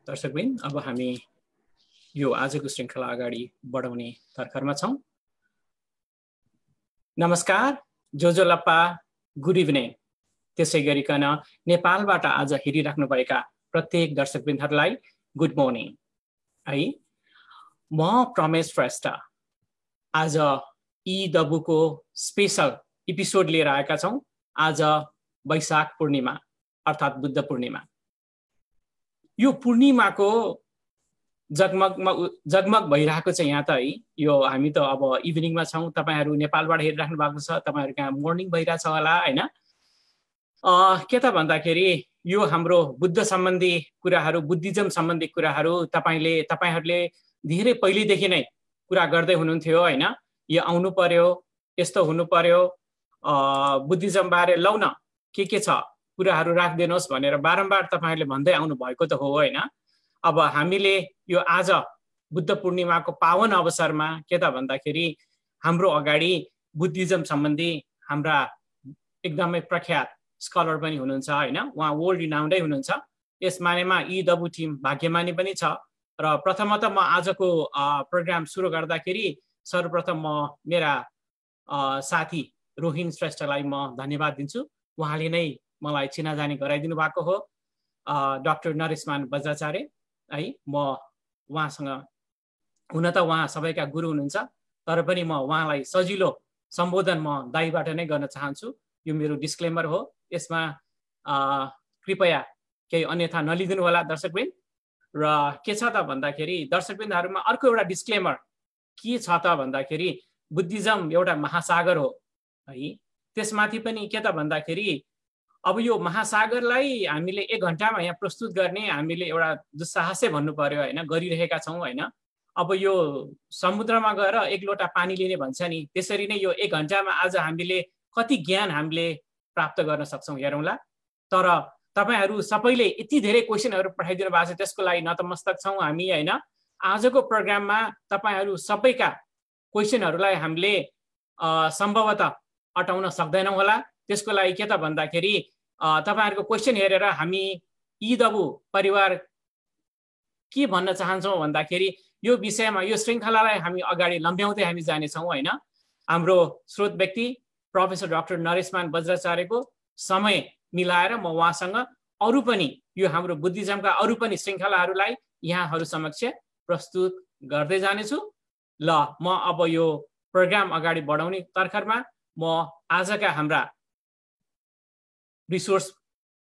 दर्शकवृन्द, अब हामी यो आजको श्रृङ्खला अगाडि बढाउने तर्खरमा छौं। नमस्कार, जोजो लप्पा, गुड इभिनिङ। त्यसै गरिकन नेपालबाट आज हेरिराख्नुभएका प्रत्येक दर्शकवृन्दहरूलाई गुड मर्निङ। है, म प्रमेश श्रेष्ठ आज ईदबुको स्पेशल एपिसोड लिएर आएका छौं। आज वैशाख पूर्णिमा अर्थात् बुद्ध पूर्णिमा। यो पूर्णिमाको जगमग भइरहेको छ यहाँ त है। यो हामी त अब इभिनिङमा छौं, तपाईहरु नेपालबाट हेरिराख्नु भएको छ, तपाईहरु कहाँ मर्निङ भइरहेछ होला हैन। के त भन्दाखेरि यो हाम्रो बुद्ध सम्बन्धी कुराहरु, बुद्धिज्म सम्बन्धी कुराहरु तपाईहरुले धेरै पहिलेदेखि नै कुरा गर्दै हुनुहुन्थ्यो हैन। यो आउनु पर्यो, यस्तो हुनु पर्यो, बुद्धिज्म बारे लौ न के छ कुराहरु राख्दिनुहोस् भनेर बारम्बार तपाईहरुले भन्दै आउनु भएको त हो हैन। अब हामीले यो आज बुद्ध पूर्णिमाको पावन अवसरमा के त भन्दाखेरि हाम्रो अगाडि बुद्धिज्म सम्बन्धी हाम्रा एकदमै प्रख्यात स्कलर पनि हुनुहुन्छ हैन। उहाँ वर्ल्ड रिनाउन्डै हुनुहुन्छ। यस मानेमा ईदबु टिम भाग्यमानी पनि छ। र प्रथमतः म आजको प्रोग्राम सुरु गर्दाखेरि सर्वप्रथम म मेरा साथी रोहिन श्रेष्ठलाई म धन्यवाद दिन्छु। उहाँले नै मलाई चिनाजानी गराइदिनु भएको हो। डाक्टर नरेशमान बज्राचार्य है, म उहाँसँग हुन त उहाँ सबैका गुरु हुनुहुन्छ, तर पनि म उहाँलाई सजिलो सम्बोधन म दाइबाट नै गर्न चाहन्छु। यो मेरो डिस्क्लेमर हो। यसमा कृपया केही अन्यथा नलिदिनु होला दर्शकवृन्द। र के छ त भन्दाखेरि दर्शकवृन्दहरुमा अर्को एउटा डिस्क्लेमर के छ त भन्दाखेरि बुद्धिज्म एउटा महासागर हो है। त्यसमाथि पनि के त भन्दाखेरि अब यो महासागरलाई हामीले 1 घण्टामा यहाँ प्रस्तुत गर्ने हामीले एउटा दुस्साहसै भन्नु पर्यो हैन, गरिरहेका छौं हैन। अब यो समुद्रमा गएर 1 लोटा पानी लिने भन्छ नि, त्यसरी नै यो 1 घण्टामा आज हामीले कति ज्ञान हामीले प्राप्त गर्न सक्छौं हेरौँला। तर तपाईहरु सबैले यति धेरै क्वेशनहरु पठाइदिनु भएको छ, त्यसको लागि नतमस्तक छौं हामी हैन। आजको प्रोग्राममा तपाईहरु सबैका क्वेशनहरुलाई हामीले सम्भवतः अटाउन सक्दैनौं होला। त्यसको लागि के त भन्दाखेरि तपाईहरुको क्वेशन हेरेर हामी ईदबु परिवार के भन्न चाहन्छौं भन्दाखेरि यो विषयमा यो श्रृंखलालाई हामी अगाडि लम्ब्याउँदै हामी जाने छौं हैन। हाम्रो स्रोत व्यक्ति प्रोफेसर डाक्टर नरेशमान बज्राचार्यको समय मिलाएर म उहाँसँग अरु पनि यो हाम्रो बुद्धिज्मका अरु पनि श्रृंखलाहरूलाई यहाँहरु समक्ष प्रस्तुत गर्दै जाने छु। ल, म अब यो प्रोग्राम अगाडि बढाउने तर्खरमा म आजका हाम्रा रिसोर्स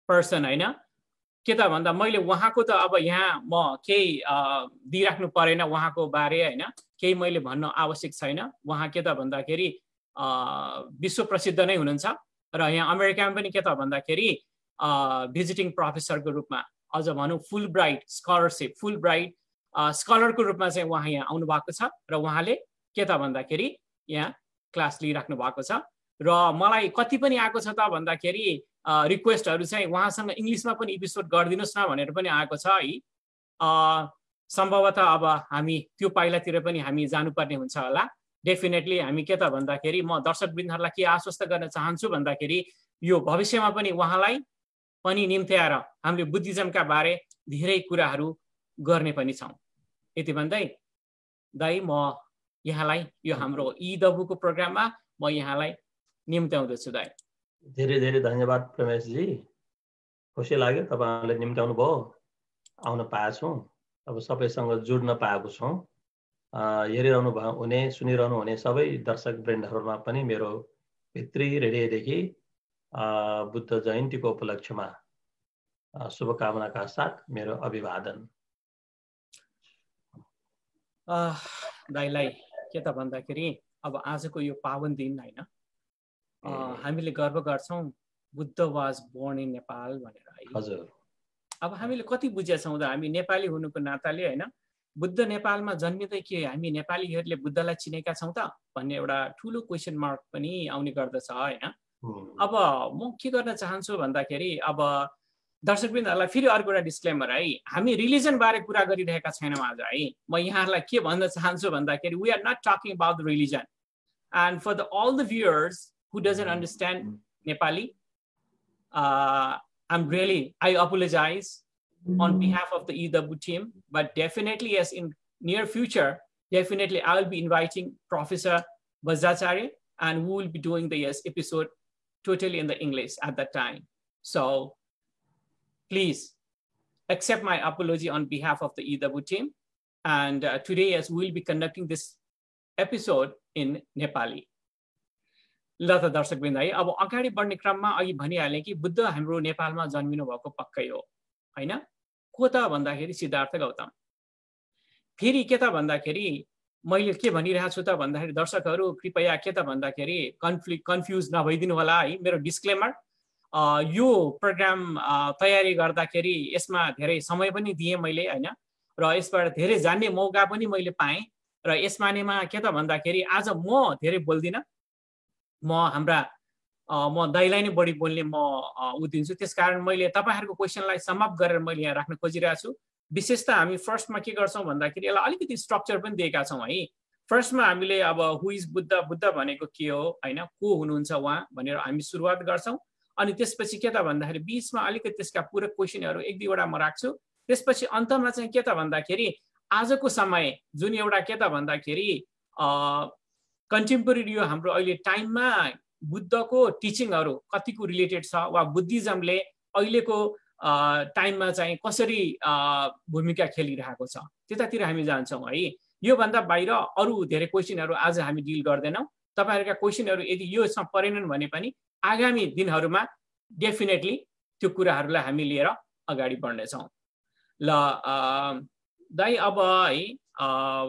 पर्सन हैन, के त भन्दा मैले उहाँको त अब यहाँ म केही दिइराख्नु परेन उहाँको बारे हैन, केही मैले भन्न आवश्यक छैन। उहाँ के त भन्दाखेरि विश्व प्रसिद्ध नै हुनुहुन्छ र यहाँ अमेरिकामा पनि के त भन्दाखेरि भिजिटिङ प्रोफेसरको रूपमा, अझ भनौं फुल ब्राइट स्कलरशिप, फुल ब्राइट स्कलरको रूपमा चाहिँ उहाँ यहाँ आउनु भएको छ र उहाँले के त भन्दाखेरि यहाँ क्लास लिइराख्नु भएको छ। र मलाई कति पनि आएको छ त भन्दाखेरि रिक्वेस्टहरु चाहिँ उहाँसँग इंग्लिशमा पनि एपिसोड गरिदिनुस् न भनेर पनि आएको छ है। सम्भवतः अब हामी त्यो पाइलातिर पनि हामी जानुपर्ने हुन्छ होला। डेफिनेटली हामी के त भन्दाखेरि म दर्शकवृन्दहरुलाई के आश्वस्त गर्न चाहन्छु भन्दाखेरि यो भविष्यमा पनि उहाँलाई पनि निम्त्याएर हामीले बुद्धिज्मका बारे धेरै कुराहरु गर्ने पनि छौं। यति भन्दै दाइ म यहाँलाई यो हाम्रो ईदबुको प्रोग्राममा म यहाँलाई निम्त्याउँदछु दाइ। धेरै धेरै धन्यवाद प्रमेश जी। खुसी लाग्यो तपाईहरुले निम्त्याउनु भयो, आउन पाएछौं। अब सबैसँग जुड्न पाएको छौं। हेरिरहनु हुने, सुनिरहनु हुने सबै दर्शक वृन्दहरुमा पनि मेरो भित्री हृदयदेखि बुद्ध जयन्तीको उपलक्ष्यमा शुभकामनाका साथ मेरो अभिवादन। दाइलाई के त भन्दाखेरि अब आजको यो पावन दिन हैन, हामीले गर्व गर्छौं Buddha was born in Nepal भनेर है। हजुर। अब हामीले कति बुझेका छौं त हामी नेपाली हुनुको नाताले हैन, बुद्ध नेपालमा जन्मिँदै के हामी नेपालीहरुले बुद्धलाई चिनेका छौं त भन्ने एउटा ठूलो क्वेशन मार्क पनि आउने गर्दछ हैन। अब म के गर्न चाहन्छु भन्दाखेरि अब दर्शकवृन्दहरुलाई फेरि अर्को एउटा डिस्क्लेमर है, हामी रिलिजन बारे कुरा गरिरहेका छैनौं आज है। म यहाँहरुलाई के भन्न चाहन्छु भन्दाखेरि we are not talking about the religion. And for all the viewers who doesn't understand Nepali, I apologize on behalf of the EW team, but definitely, yes, in near future, definitely I will be inviting Professor Bajracharya, and we will be doing the episode totally in the English at that time. So please accept my apology on behalf of the EW team. And today, yes, we'll be conducting this episode in Nepali. ल त दर्शकवृन्द है, अब अगाडि बढ्ने क्रममा अघि भनिहालेँ कि बुद्ध हाम्रो नेपालमा जन्मिनु भएको पक्कै हो हैन। को त भन्दाखेरि सिद्धार्थ गौतम। फेरि के त भन्दाखेरि मैले के भनिरहेको छु त भन्दाखेरि दर्शकहरू कृपया के त भन्दाखेरि कन्फ्युज नभइदिनु होला है। मेरो डिस्क्लेमर, यो प्रोग्राम तयारी गर्दाखेरि यसमा धेरै समय पनि दिएँ मैले हैन, र यसबाट धेरै जान्ने मौका पनि मैले पाएँ। र यसमानेमा के त भन्दाखेरि आज म धेरै बोल्दिनँ, म दाइलाई नै बढी बोल्ने म दिन्छु। त्यसकारण मैले तपाईहरुको क्वेशनलाई समाप्त गरेर मैले यहाँ राख्न खोजिरहेको छु। विशेष त हामी फर्स्टमा के गर्छौं भन्दाखेरि यसलाई अलिकति स्ट्रक्चर पनि दिएका छौं है। फर्स्टमा हामीले अब हु इज बुद्ध, बुद्ध भनेको के हो हैन, को हुनुहुन्छ उहाँ भनेर हामी सुरुवात गर्छौं। अनि त्यसपछि के त भन्दाखेरि बीचमा अलिकति त्यसका पूरक क्वेशनहरु एक दुईवटा म राख्छु। त्यसपछि अन्तमा चाहिँ के त भन्दाखेरि आजको समय जुन एउटा के त भन्दाखेरि कन्टेम्पोरेरी यो हाम्रो अहिले टाइममा बुद्धको टिचिङहरु कतिको रिलेटेड छ, वा बुद्धिज्मले अहिलेको टाइममा चाहिँ कसरी भूमिका खेलिरहेको छ, त्यतातिर हामी जान्छौं है। यो भन्दा बाहिर अरु धेरै क्वेशनहरु आज हामी डिल गर्दैनौं। तपाईहरुका क्वेशनहरु यदि योसँग परेनन् भने पनि आगामी दिनहरुमा डेफिनेटली त्यो कुराहरुलाई हामी लिएर अगाडि बढ्नेछौं। ल दाइ अब है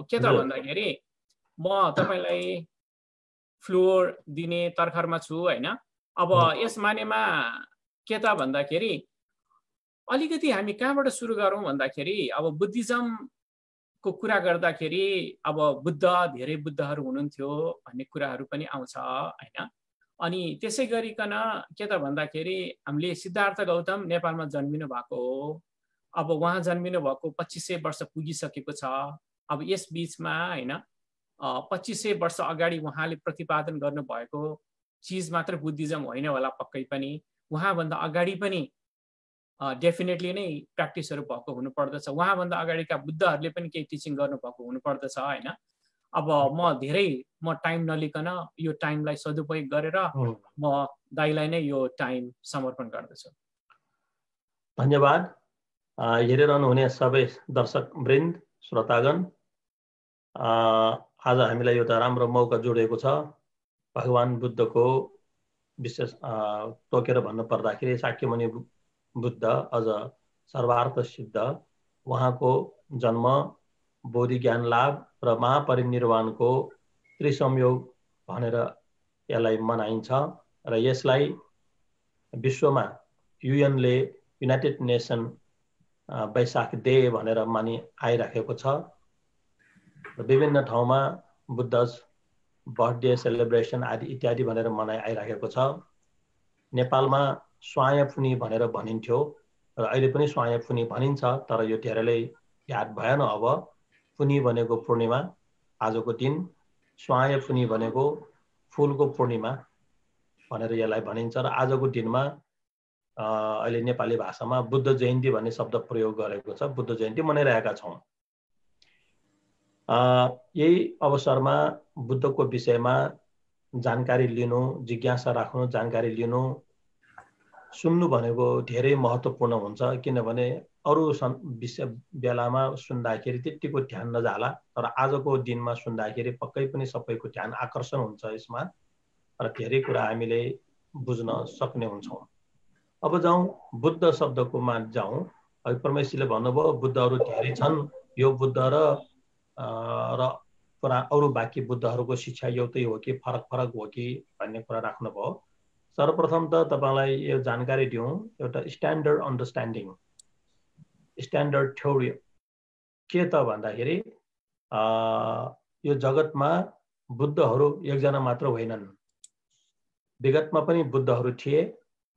के त भन्दाखेरि म तपाईलाई फ्लोर दिने तर्खरमा छु हैन। अब यस मानेमा के त भन्दाखेरि अलिकति हामी कहाँबाट सुरु गरौं भन्दाखेरि अब बुद्धिज्मको कुरा गर्दाखेरि अब बुद्ध, धेरै बुद्धहरु हुनुहुन्थ्यो भन्ने कुराहरु पनि आउँछ हैन। अनि त्यसै गरिकन के त भन्दाखेरि हामीले सिद्धार्थ गौतम नेपालमा जन्मिनु भएको हो। अब उहाँ जन्मिनु भएको 2500 वर्ष पुगिसकेको छ। अब यस बीचमा हैन 2500 वर्ष अगाडि उहाँले प्रतिपादन गर्नुभएको चीज मात्र बुद्धिज्म होइन होला पक्कै पनि। उहाँ भन्दा अगाडि पनि डेफिनेटली नै प्र्याक्टिसहरु भएको हुनु पर्दछ। उहाँ भन्दा अगाडिका बुद्धहरुले पनि केही टिचिङ गर्नु भएको हुनु पर्दछ हैन। अब म टाइम नलिकन यो टाइमलाई सदुपयोग गरेर म दाइलाई नै यो टाइम समर्पण गर्दछु। धन्यवाद। हेरिरहनु हुने सबै दर्शक वृन्द, श्रोतागण, आज हामीलाई एउटा राम्रो मौका जोडिएको छ। भगवान बुद्धको विशेष तोकेर भन्नु पर्दाखेरि शाक्यमुनि बुद्ध अझ सर्वार्थ सिद्ध, उहाँको जन्म, बोधि ज्ञान लाभ र महापरिनिर्वाणको त्रिसंयोग भनेर यसलाई मनाइन्छ। र यसलाई विश्वमा युएनले युनाइटेड नेसन वैशाख डे भनेर मानि आइराखेको छ। विभिन्न ठाउँमा बुद्धस बर्थडे सेलिब्रेसन आदि इत्यादि भनेर मनाइ आइराखेको छ। नेपालमा स्वायफुनी भनेर भनिन्थ्यो र अहिले पनि स्वायफुनी भनिन्छ, तर यो धेरैलाई याद भएन। अब फुनी भनेको पूर्णिमा, आजको दिन स्वायफुनी भनेको फूलको पूर्णिमा भनेर यसलाई भनिन्छ। र आजको दिनमा अहिले नेपाली भाषामा बुद्ध जयन्ती भन्ने शब्द प्रयोग गरेको छ। बुद्ध जयन्ती मनाइरहेका छौं। यही अवसरमा बुद्धको विषयमा जानकारी लिनु, जिज्ञासा राख्नु, जानकारी लिनु, सुन्नु भनेको धेरै महत्त्वपूर्ण हुन्छ। किनभने अरु विषय बेलामा सुन्दाखेरि त्यतिको ध्यान नजाला, तर आजको दिनमा सुन्दाखेरि पक्कै पनि सबैको ध्यान आकर्षण हुन्छ यसमा, र धेरै कुरा हामीले बुझ्न सक्ने हुन्छौं। अब जाउँ बुद्ध शब्दको मा जाउँ। अहिले परमेश्वरले भन्नुभयो बुद्धहरु धेरै छन्, यो बुद्ध र अरु बाँकी बुद्धहरुको शिक्षा एउटै हो कि फरक फरक हो कि भन्ने कुरा राख्नुभयो। सर्वप्रथम त तपाईलाई यो जानकारी दिउँ, एउटा स्ट्यान्डर्ड अन्डरस्ट्यान्डिङ, स्ट्यान्डर्ड थ्योरी के त भन्दाखेरि यो जगतमा बुद्धहरु एकजना मात्र होइनन्। विगतमा पनि बुद्धहरु थिए,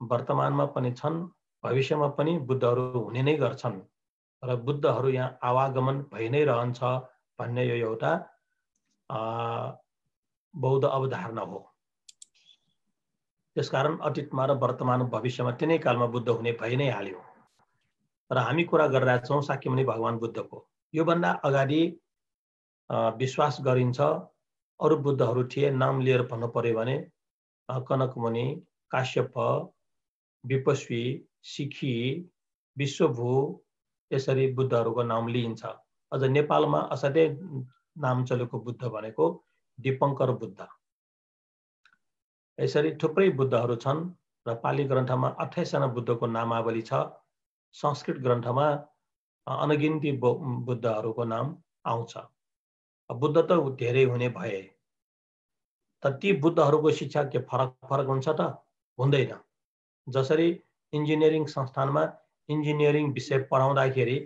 वर्तमानमा पनि छन्, भविष्यमा पनि बुद्धहरु हुने नै गर्छन्, र बुद्धहरु यहाँ आवागमन भइ नै रहन्छ भन्ने यो एउटा बौद्ध अवधारणा हो। त्यसकारण अतीतमा र वर्तमान भविष्यमा तिनै कालमा बुद्ध हुने भइ नै हाल्यो। र हामी कुरा गरिरहेका छौँ शाक्यमुनि भगवान बुद्धको। यो भन्दा अगाडि विश्वास गरिन्छ अरु बुद्धहरू थिए। नाम लिएर भन्नु पर्यो भने कनकमुनि, काश्यप, विपस्वी, सिखी, विश्वभू, यसरी बुद्धहरूको नाम लिइन्छ। अझ नेपालमा असाध्यै नाम चलेको बुद्ध भनेको दीपङ्कर बुद्ध। यसरी थुप्रै बुद्धहरू छन् र पाली ग्रन्थमा 28 जना बुद्धको नामावली छ। संस्कृत ग्रन्थमा अनगिन्ती बुद्धहरूको नाम आउँछ। बुद्ध त धेरै हुने भए, तर ती बुद्धहरूको शिक्षा के फरक हुन्छ त? हुँदैन। जसरी इन्जिनियरिङ संस्थानमा इन्जिनियरिङ विषय पढाउँदाखेरि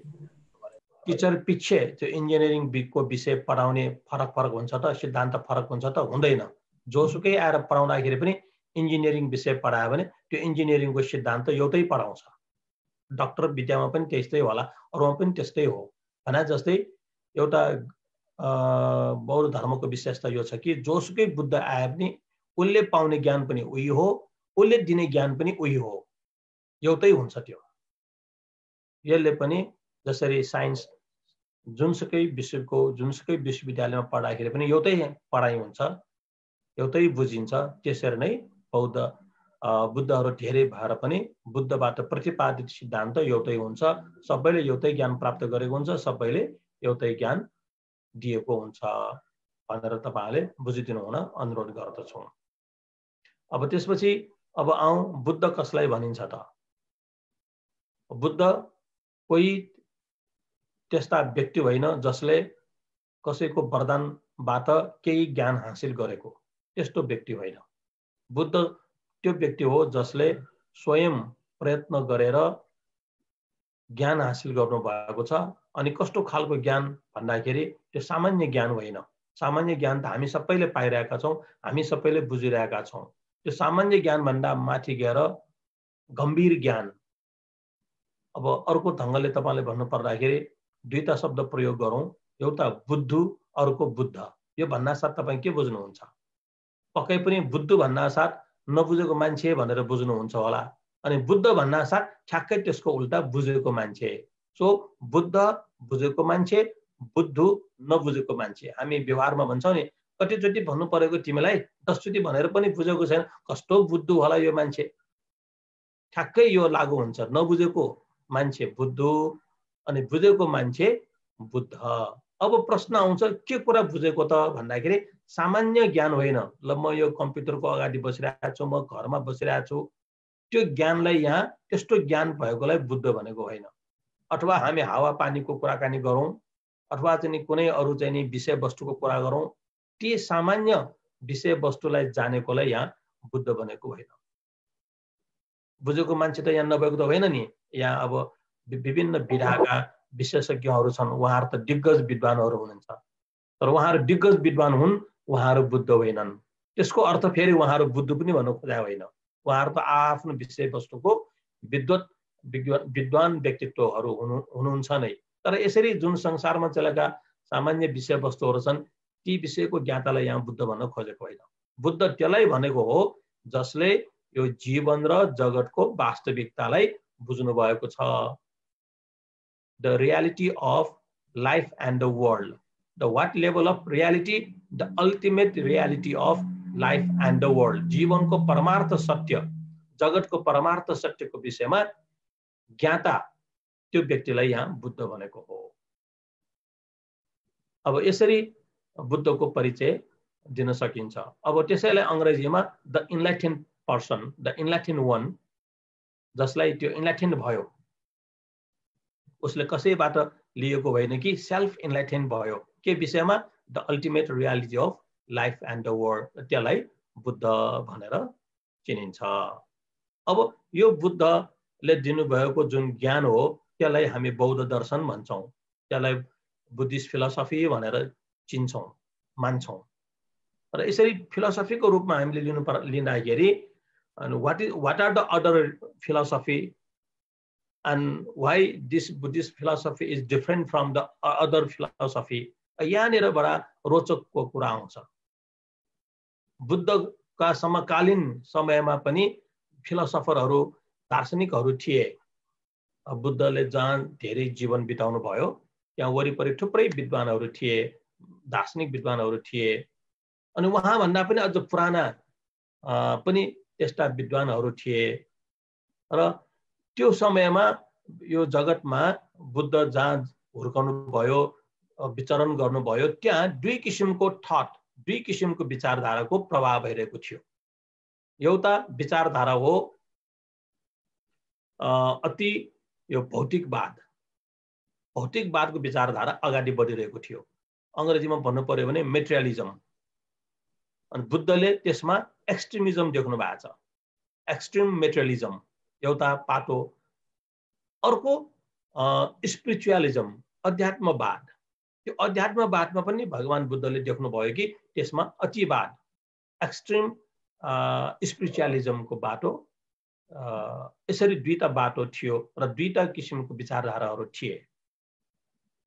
टिचर पछि त्यो इन्जिनियरिङको विषय पढाउने फरक हुन्छ त? सिद्धान्त फरक हुन्छ त? हुँदैन। जोसुकै आएर पढाउँदाखेरि पनि इन्जिनियरिङ विषय पढायो भने त्यो इन्जिनियरिङको सिद्धान्त एउटै पढाउँछ। डाक्टर विद्यामा पनि त्यस्तै होला, अरूमा पनि त्यस्तै हो। भने जस्तै एउटा बौद्ध धर्मको विशेषता यो छ कि जोसुकै बुद्ध आए पनि उसले पाउने ज्ञान पनि उही हो, उसले दिने ज्ञान पनि उही हो, एउटै हुन्छ त्यो। यसले पनि जसरी साइन्स जुनसुकै विश्वको जुनसुकै विश्वविद्यालयमा पढाउँदाखेरि पनि एउटै पढाइ हुन्छ, एउटै बुझिन्छ। त्यसरी नै बुद्धहरू धेरै भएर पनि बुद्धबाट प्रतिपादित सिद्धान्त एउटै हुन्छ। सबैले एउटै ज्ञान प्राप्त गरेको हुन्छ, सबैले एउटै ज्ञान दिएको हुन्छ भनेर तपाईहरुले बुझिदिनु हुन अनुरोध गर्दछु। अब त्यसपछि अब आउँ बुद्ध कसलाई भनिन्छ त? बुद्ध कोही त्यस्ता व्यक्ति होइन जसले कसैको वरदानबाट केही ज्ञान हासिल गरेको, त्यस्तो व्यक्ति होइन। बुद्ध त्यो व्यक्ति हो जसले स्वयं प्रयत्न गरेर ज्ञान हासिल गर्नु भएको छ। अनि कस्तो खालको ज्ञान भन्दाखेरि त्यो सामान्य ज्ञान होइन। सामान्य ज्ञान त हामी सबैले पाइरहेका छौं, हामी सबैले बुझिरहेका छौं। त्यो सामान्य ज्ञान भन्दा माथि गएर गम्भीर ज्ञान। अब अर्को ढंगले तपाईले भन्नु पर्दाखेरि दुईटा शब्द प्रयोग गरौं, एउटा बुद्धु, अर्को बुद्ध। यो भन्नासाथ तपाई के बुझ्नुहुन्छ? पक्कै पनि बुद्धु भन्नासाथ नबुझेको मान्छे भनेर बुझ्नुहुन्छ होला, अनि बुद्ध भन्नासाथ ठ्याक्कै त्यसको उल्टा बुझेको मान्छे। सो बुद्ध बुझेको मान्छे, बुद्धु नबुझेको मान्छे। हामी व्यवहारमा भन्छौं नि, कतिचोटि भन्नु परेको तिमीलाई 10 चोटि भनेर पनि बुझेको छैन, कस्तो बुद्धु होला यो मान्छे। ठ्याक्कै यो लागू हुन्छ। नबुझेको मान्छे बुद्धु अनि बुझेको मान्छे बुद्ध। अब प्रश्न आउँछ के कुरा बुझेको त भन्दाखेरि सामान्य ज्ञान होइन। ल म यो कम्प्युटरको अगाडि बसिरहेको छु, म घरमा बसिरहेको छु, त्यो ज्ञानलाई यहाँ त्यस्तो ज्ञान भएकोलाई बुद्ध भनेको होइन। अथवा हामी हावा पानीको कुराकानी गरौं, अथवा चाहिँ कुनै अरु चाहिँ नि विषय वस्तुको कुरा गरौं, ती सामान्य विषय वस्तुलाई जानेकोलाई यहाँ बुद्ध भनेको होइन। बुझेको मान्छे त यहाँ नभएको त होइन नि। यहाँ अब विभिन्न विधाका विशेषज्ञहरू छन्, उहाँहरू त दिग्गज विद्वानहरू हुनुहुन्छ, तर उहाँहरू दिग्गज विद्वान हुन्, उहाँहरू बुद्ध होइनन्। त्यसको अर्थ फेरि उहाँहरू बुद्ध पनि भन्नु खोजेको होइन। उहाँहरू त आफ्नो विषय वस्तुको विद्वान व्यक्तित्वहरू हुनुहुन्छ नै। तर यसरी जुन संसारमा चलेका सामान्य विषय वस्तुहरू छन्, ती विषयको ज्ञातालाई यहाँ बुद्ध भन्न खोजेको होइन। बुद्ध त्यसलाई भनेको हो जसले यो जीवन र जगतको वास्तविकतालाई बुझ्नु भएको छ। The reality of life and the world. The what level of reality? The ultimate reality of life and the world. जीवनको परमार्थ सत्य, जगतको परमार्थ सत्यको विषयमा ज्ञाता त्यो व्यक्तिलाई यहाँ बुद्ध भनेको हो। अब यसरी बुद्धको परिचय दिन सकिन्छ। अब त्यसैलाई अंग्रेजीमा द इनलाइटेन्ड पर्सन, द इनलाइटेन्ड वन, जसलाई त्यो इनलाइटेन्ड भयो, उसले कसैबाट लिएको होइन कि सेल्फ इनलाइटेन्ड भयो। के विषयमा? The ultimate reality of life and the world. त्यसलाई बुद्ध भनेर चिनिन्छ। अब यो बुद्धले दिनुभएको जुन ज्ञान हो त्यसलाई हामी बौद्ध दर्शन भन्छौं, त्यसलाई बुद्धिस्ट फिलोसफी भनेर चिन्छौं, मान्छौं। र यसरी फिलोसफीको रूपमा हामीले लिँदाखेरि what are the other philosophy and why this Buddhist philosophy is different from the other philosophy? यहाँनिर बडा रोचकको कुरा आउँछ। बुद्धका समकालीन समयमा पनि फिलोसफरहरू, दार्शनिकहरू थिए। बुद्धले जहाँ धेरै जीवन बिताउनु भयो त्यहाँ वरिपरि थुप्रै विद्वानहरू थिए, दार्शनिक विद्वानहरू थिए। अनि उहाँभन्दा पनि अझ पुराना पनि त्यस्ता विद्वानहरू थिए। र त्यो समयमा यो जगतमा बुद्ध जहाँ हुर्कनु भयो, विचरण गर्नुभयो, त्यहाँ दुई किसिमको थट, दुई किसिमको विचारधाराको प्रभाव भइरहेको थियो। एउटा विचारधारा हो अति यो भौतिकवाद, भौतिकवादको विचारधारा अगाडि बढिरहेको थियो। अङ्ग्रेजीमा भन्नु पर्यो भने मेटेरियलिजम। अनि बुद्धले त्यसमा एक्सट्रिमिजम देख्नु भएको छ, एक्सट्रिम मेटेरियलिजम एउटा पाटो। अर्को स्पिरिचुअलिजम, अध्यात्मवाद। त्यो अध्यात्मवादमा पनि भगवान बुद्धले देख्नुभयो कि त्यसमा अतिवाद, एक्सट्रिम स्पिरिचुअलिजमको बाटो, यसरी दुईटा बाटो थियो र दुईटा किसिमको विचारधाराहरू थिए।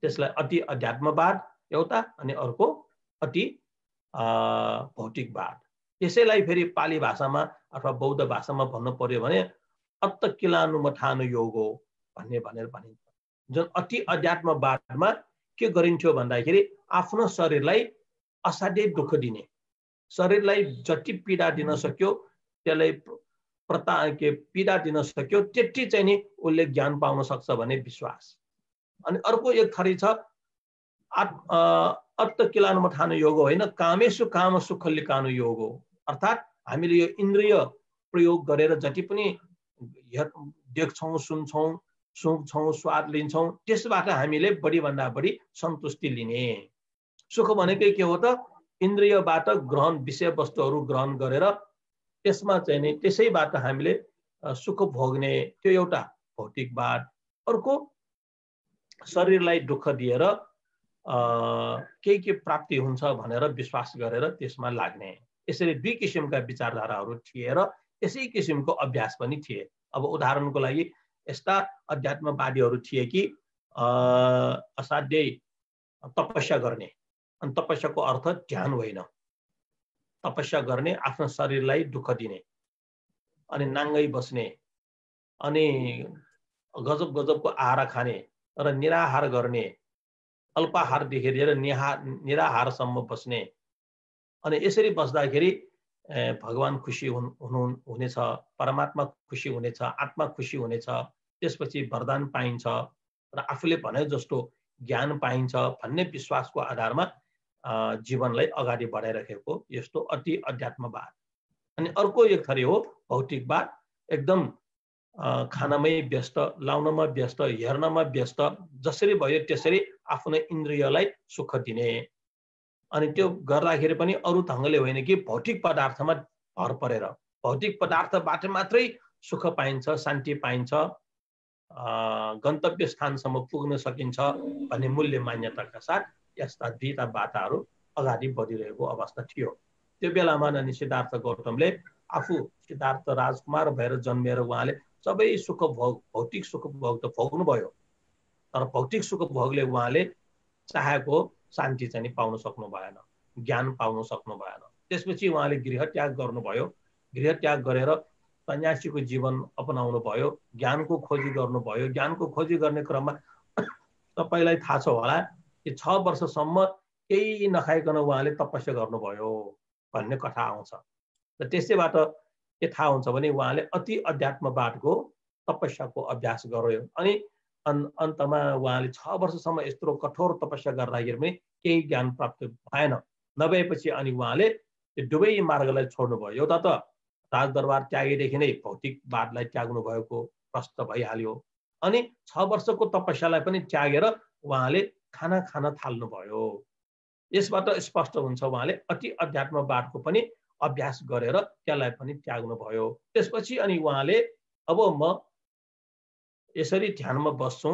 त्यसलाई अति अध्यात्मवाद एउटा अनि अर्को अति भौतिकवाद। त्यसैलाई फेरि पाली भाषामा अथवा बौद्ध भाषामा भन्नु पर्यो भने अत्तकिलानुमथानु योगो भनेर भनिन्छ। जुन अति अध्यात्मवादमा के गरिन्थ्यो भन्दाखेरि आफ्नो शरीरलाई असाध्यै दुःख दिने, शरीरलाई जति पीडा दिन सक्यो त्यसलाई पीडा दिन सक्यो त्यति चाहिँ नि उसले ज्ञान पाउन सक्छ भन्ने विश्वास। अनि अर्को एक थरी छ अत्तकिलानुमथानु योगो होइन, कामेषु काम सुख लिकानु योगो। अर्थात् हामीले यो इन्द्रिय प्रयोग गरेर जति पनि देख्छौँ, सुन्छौँ, सुँघ्छौँ, स्वाद लिन्छौँ, त्यसबाट हामीले बढीभन्दा बढी सन्तुष्टि लिने। सुख भनेकै के हो त? इन्द्रियबाट ग्रहण, विषय वस्तुहरू ग्रहण गरेर त्यसमा चाहिँ नि त्यसैबाट हामीले सुख भोग्ने, त्यो एउटा भौतिकवाद। अर्को शरीरलाई दुःख दिएर के प्राप्ति हुन्छ भनेर विश्वास गरेर त्यसमा लाग्ने। यसरी दुई किसिमका विचारधाराहरू थिए र यसै किसिमको अभ्यास पनि थिए। अब उदाहरणको लागि यस्ता अध्यात्मवादीहरू थिए कि असाध्यै तपस्या गर्ने। अनि तपस्याको अर्थ ध्यान होइन, तपस्या गर्ने, आफ्नो शरीरलाई दुःख दिने, अनि नाङ्गै बस्ने, अनि गजब गजबको आहार खाने र निराहार गर्ने, अल्पाहारदेखि लिएर निराहारसम्म बस्ने। अनि यसरी बस्दाखेरि भगवान खुसी हुनेछ, परमात्मा खुसी हुनेछ, आत्मा खुसी हुनेछ, त्यसपछि वरदान पाइन्छ र आफूले भने जस्तो ज्ञान पाइन्छ भन्ने विश्वासको आधारमा जीवनलाई अगाडि बढाइरहेको यस्तो अति अध्यात्मवाद। अनि अर्को एक थरी हो भौतिकवाद, एकदम खानामै व्यस्त, लाउनमा व्यस्त, हेर्नमा व्यस्त, जसरी भयो त्यसरी आफ्नो इन्द्रियलाई सुख दिने। अनि त्यो गर्दाखेरि पनि अरू ढङ्गले होइन कि भौतिक पदार्थमा भर परेर, भौतिक पदार्थबाट मात्रै सुख पाइन्छ, शान्ति पाइन्छ, गन्तव्य स्थानसम्म पुग्न सकिन्छ भन्ने मूल्य मान्यताका साथ यस्ता दुईटा बाटाहरू अगाडि बढिरहेको अवस्था थियो। त्यो बेलामा नि सिद्धार्थ गौतमले आफू सिद्धार्थ राजकुमार भएर जन्मिएर उहाँले सबै सुख भोग, भौतिक सुख भोग त भोग्नुभयो, तर भौतिक सुख भोगले उहाँले चाहेको शान्ति चाहिँ पाउन सक्नु भएन, ज्ञान पाउन सक्नु भएन। त्यसपछि उहाँले गृह त्याग गर्नुभयो। गृह त्याग गरेर सन्यासीको जीवन अपनाउनु भयो, ज्ञानको खोजी गर्नुभयो। ज्ञानको खोजी गर्ने क्रममा तपाईँलाई थाहा छ होला कि 6 वर्षसम्म केही नखाइकन उहाँले तपस्या गर्नुभयो भन्ने कथा आउँछ। र त्यसैबाट के थाहा हुन्छ भने उहाँले अति अध्यात्मवादको तपस्याको अभ्यास गर्यो। अनि अन्तमा उहाँले 6 वर्षसम्म यत्रो कठोर तपस्या गर्दाखेरि पनि केही ज्ञान प्राप्त भएन। नभएपछि अनि उहाँले त्यो दुवै मार्गलाई छोड्नुभयो। एउटा त राजदरबार त्यागेदेखि नै भौतिकवादलाई त्याग्नु भएको प्रश्न भइहाल्यो। अनि 6 वर्षको तपस्यालाई पनि त्यागेर उहाँले खाना खान थाल्नुभयो। यसबाट स्पष्ट हुन्छ उहाँले अति अध्यात्मवादको पनि अभ्यास गरेर त्यसलाई पनि त्याग्नुभयो। त्यसपछि अनि उहाँले अब म यसरी ध्यानमा बस्छु,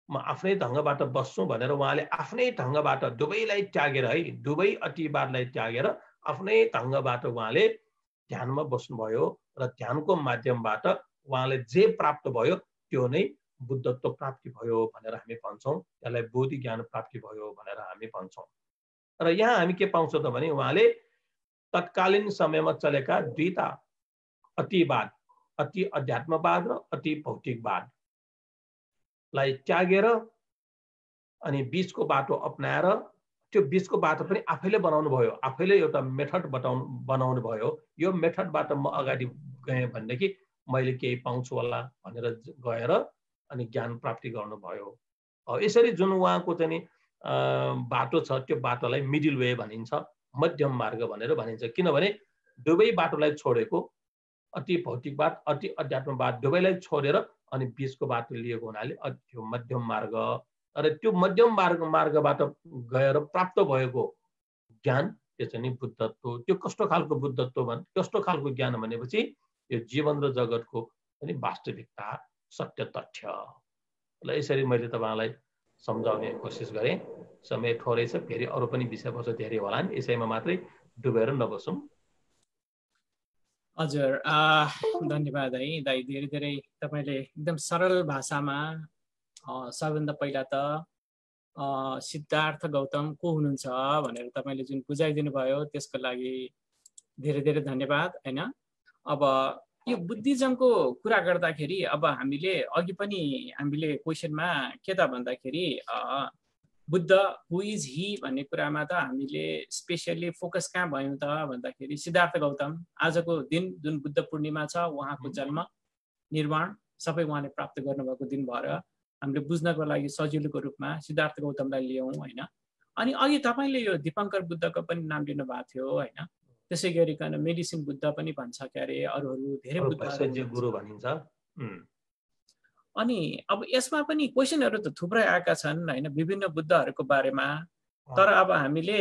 म आफ्नै ढङ्गबाट बस्छु भनेर उहाँले आफ्नै ढङ्गबाट दुवैलाई त्यागेर, है, दुवै अतिवादलाई त्यागेर आफ्नै ढङ्गबाट उहाँले ध्यानमा बस्नुभयो र ध्यानको माध्यमबाट उहाँले जे प्राप्त भयो त्यो नै बुद्धत्व प्राप्ति भयो भनेर हामी भन्छौँ। त्यसलाई बोधि ज्ञान प्राप्ति भयो भनेर हामी भन्छौँ। र यहाँ हामी के पाउँछौँ त भने उहाँले तत्कालीन समयमा चलेका दुईटा अतिवाद, अति अध्यात्मवाद र अति भौतिकवाद, लाई त्यागेर अनि बीचको बाटो अपनाएर त्यो बीचको बाटो पनि आफैले बनाउनु भयो, आफैले एउटा मेथड बनाउनु भयो। यो मेथडबाट म अगाडि गएँ भनेदेखि मैले केही पाउँछु होला भनेर गएर अनि ज्ञान प्राप्ति गर्नुभयो। यसरी जुन उहाँको चाहिँ बाटो छ त्यो बाटोलाई मिडल वे भनिन्छ, मध्यम मार्ग भनेर भनिन्छ। किनभने दुवै बाटोलाई छोडेको, अति भौतिकवाद अति अध्यात्मवाद दुवैलाई छोडेर अनि बीचको बाटो लिएको हुनाले त्यो मध्यम मार्ग। र त्यो मध्यम मार्गबाट गएर प्राप्त भएको ज्ञान त्यो चाहिँ बुद्धत्व। त्यो कस्तो खालको बुद्धत्व कस्तो खालको ज्ञान भनेपछि यो जीवन र जगतको पनि वास्तविकता, सत्य तथ्य। ल यसरी मैले तपाईलाई सम्झाउने कोसिस गरेँ। समय थोरै छ, फेरि अरू पनि विषयवस्तु धेरै होलान्, यसैमा मात्रै डुबेर नबसौँ। हजुर, धन्यवाद है दाइ। धेरै धेरै तपाईले एकदम सरल भाषामा सबभन्दा पहिला त सिद्धार्थ गौतम को हुनुहुन्छ भनेर तपाईले जुन बुझाइदिनु भयो त्यसको लागि धेरै धेरै धन्यवाद हैन। अब यो बुद्धिज्मको कुरा गर्दाखेरि अब हामीले अघि पनि हामीले क्वेशनमा के त भन्दाखेरि बुद्ध हु इज ही भन्ने कुरामा त हामीले स्पेशली फोकस कहाँ भयौँ त भन्दाखेरि सिद्धार्थ गौतम। आजको दिन जुन बुद्ध पूर्णिमा छ, उहाँको जन्म निर्माण सबै उहाँले प्राप्त गर्नुभएको दिन भएर हामीले बुझ्नको लागि सजिलोको रूपमा सिद्धार्थ गौतमलाई लियौँ हैन। अनि अघि तपाईले यो दीपङ्कर बुद्धको पनि नाम लिनु भएको थियो हैन। त्यसै गरिकन मेडिसिन बुद्ध पनि भन्छ क्यारे, अरूहरू धेरै बुद्धहरू गुरु भनिन्छ। अनि अब यसमा पनि क्वेशनहरू त थुप्रै आएका छन् हैन विभिन्न बुद्धहरूको बारेमा। तर अब हामीले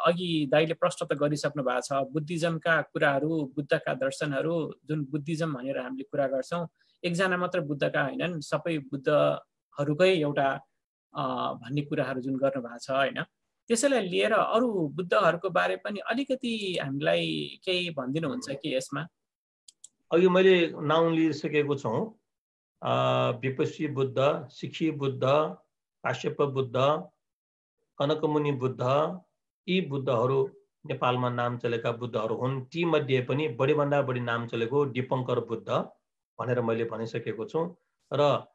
अघि दाइले प्रश्न त गरिसक्नु भएको छ। बुद्धिज्मका कुराहरू, बुद्धका दर्शनहरू जुन बुद्धिज्म भनेर हामीले कुरा गर्छौँ, एकजना मात्र बुद्धका हैनन्, सबै बुद्धहरूकै एउटा भन्ने कुराहरू जुन गर्नु भएको छ हैन। त्यसैलाई लिएर अरू बुद्धहरूको बारे पनि अलिकति हामीलाई केही भनिदिनुहुन्छ कि यसमा? अघि मैले नाउँ लिइसकेको छु। विपस्सी बुद्ध, सिखी बुद्ध, काश्यप बुद्ध, कनकमुनि बुद्ध, यी बुद्धहरू नेपालमा नाम चलेका बुद्धहरू हुन्। ती मध्ये पनि बढीभन्दा बढी नाम चलेको दीपङ्कर बुद्ध भनेर मैले भनिसकेको छु। र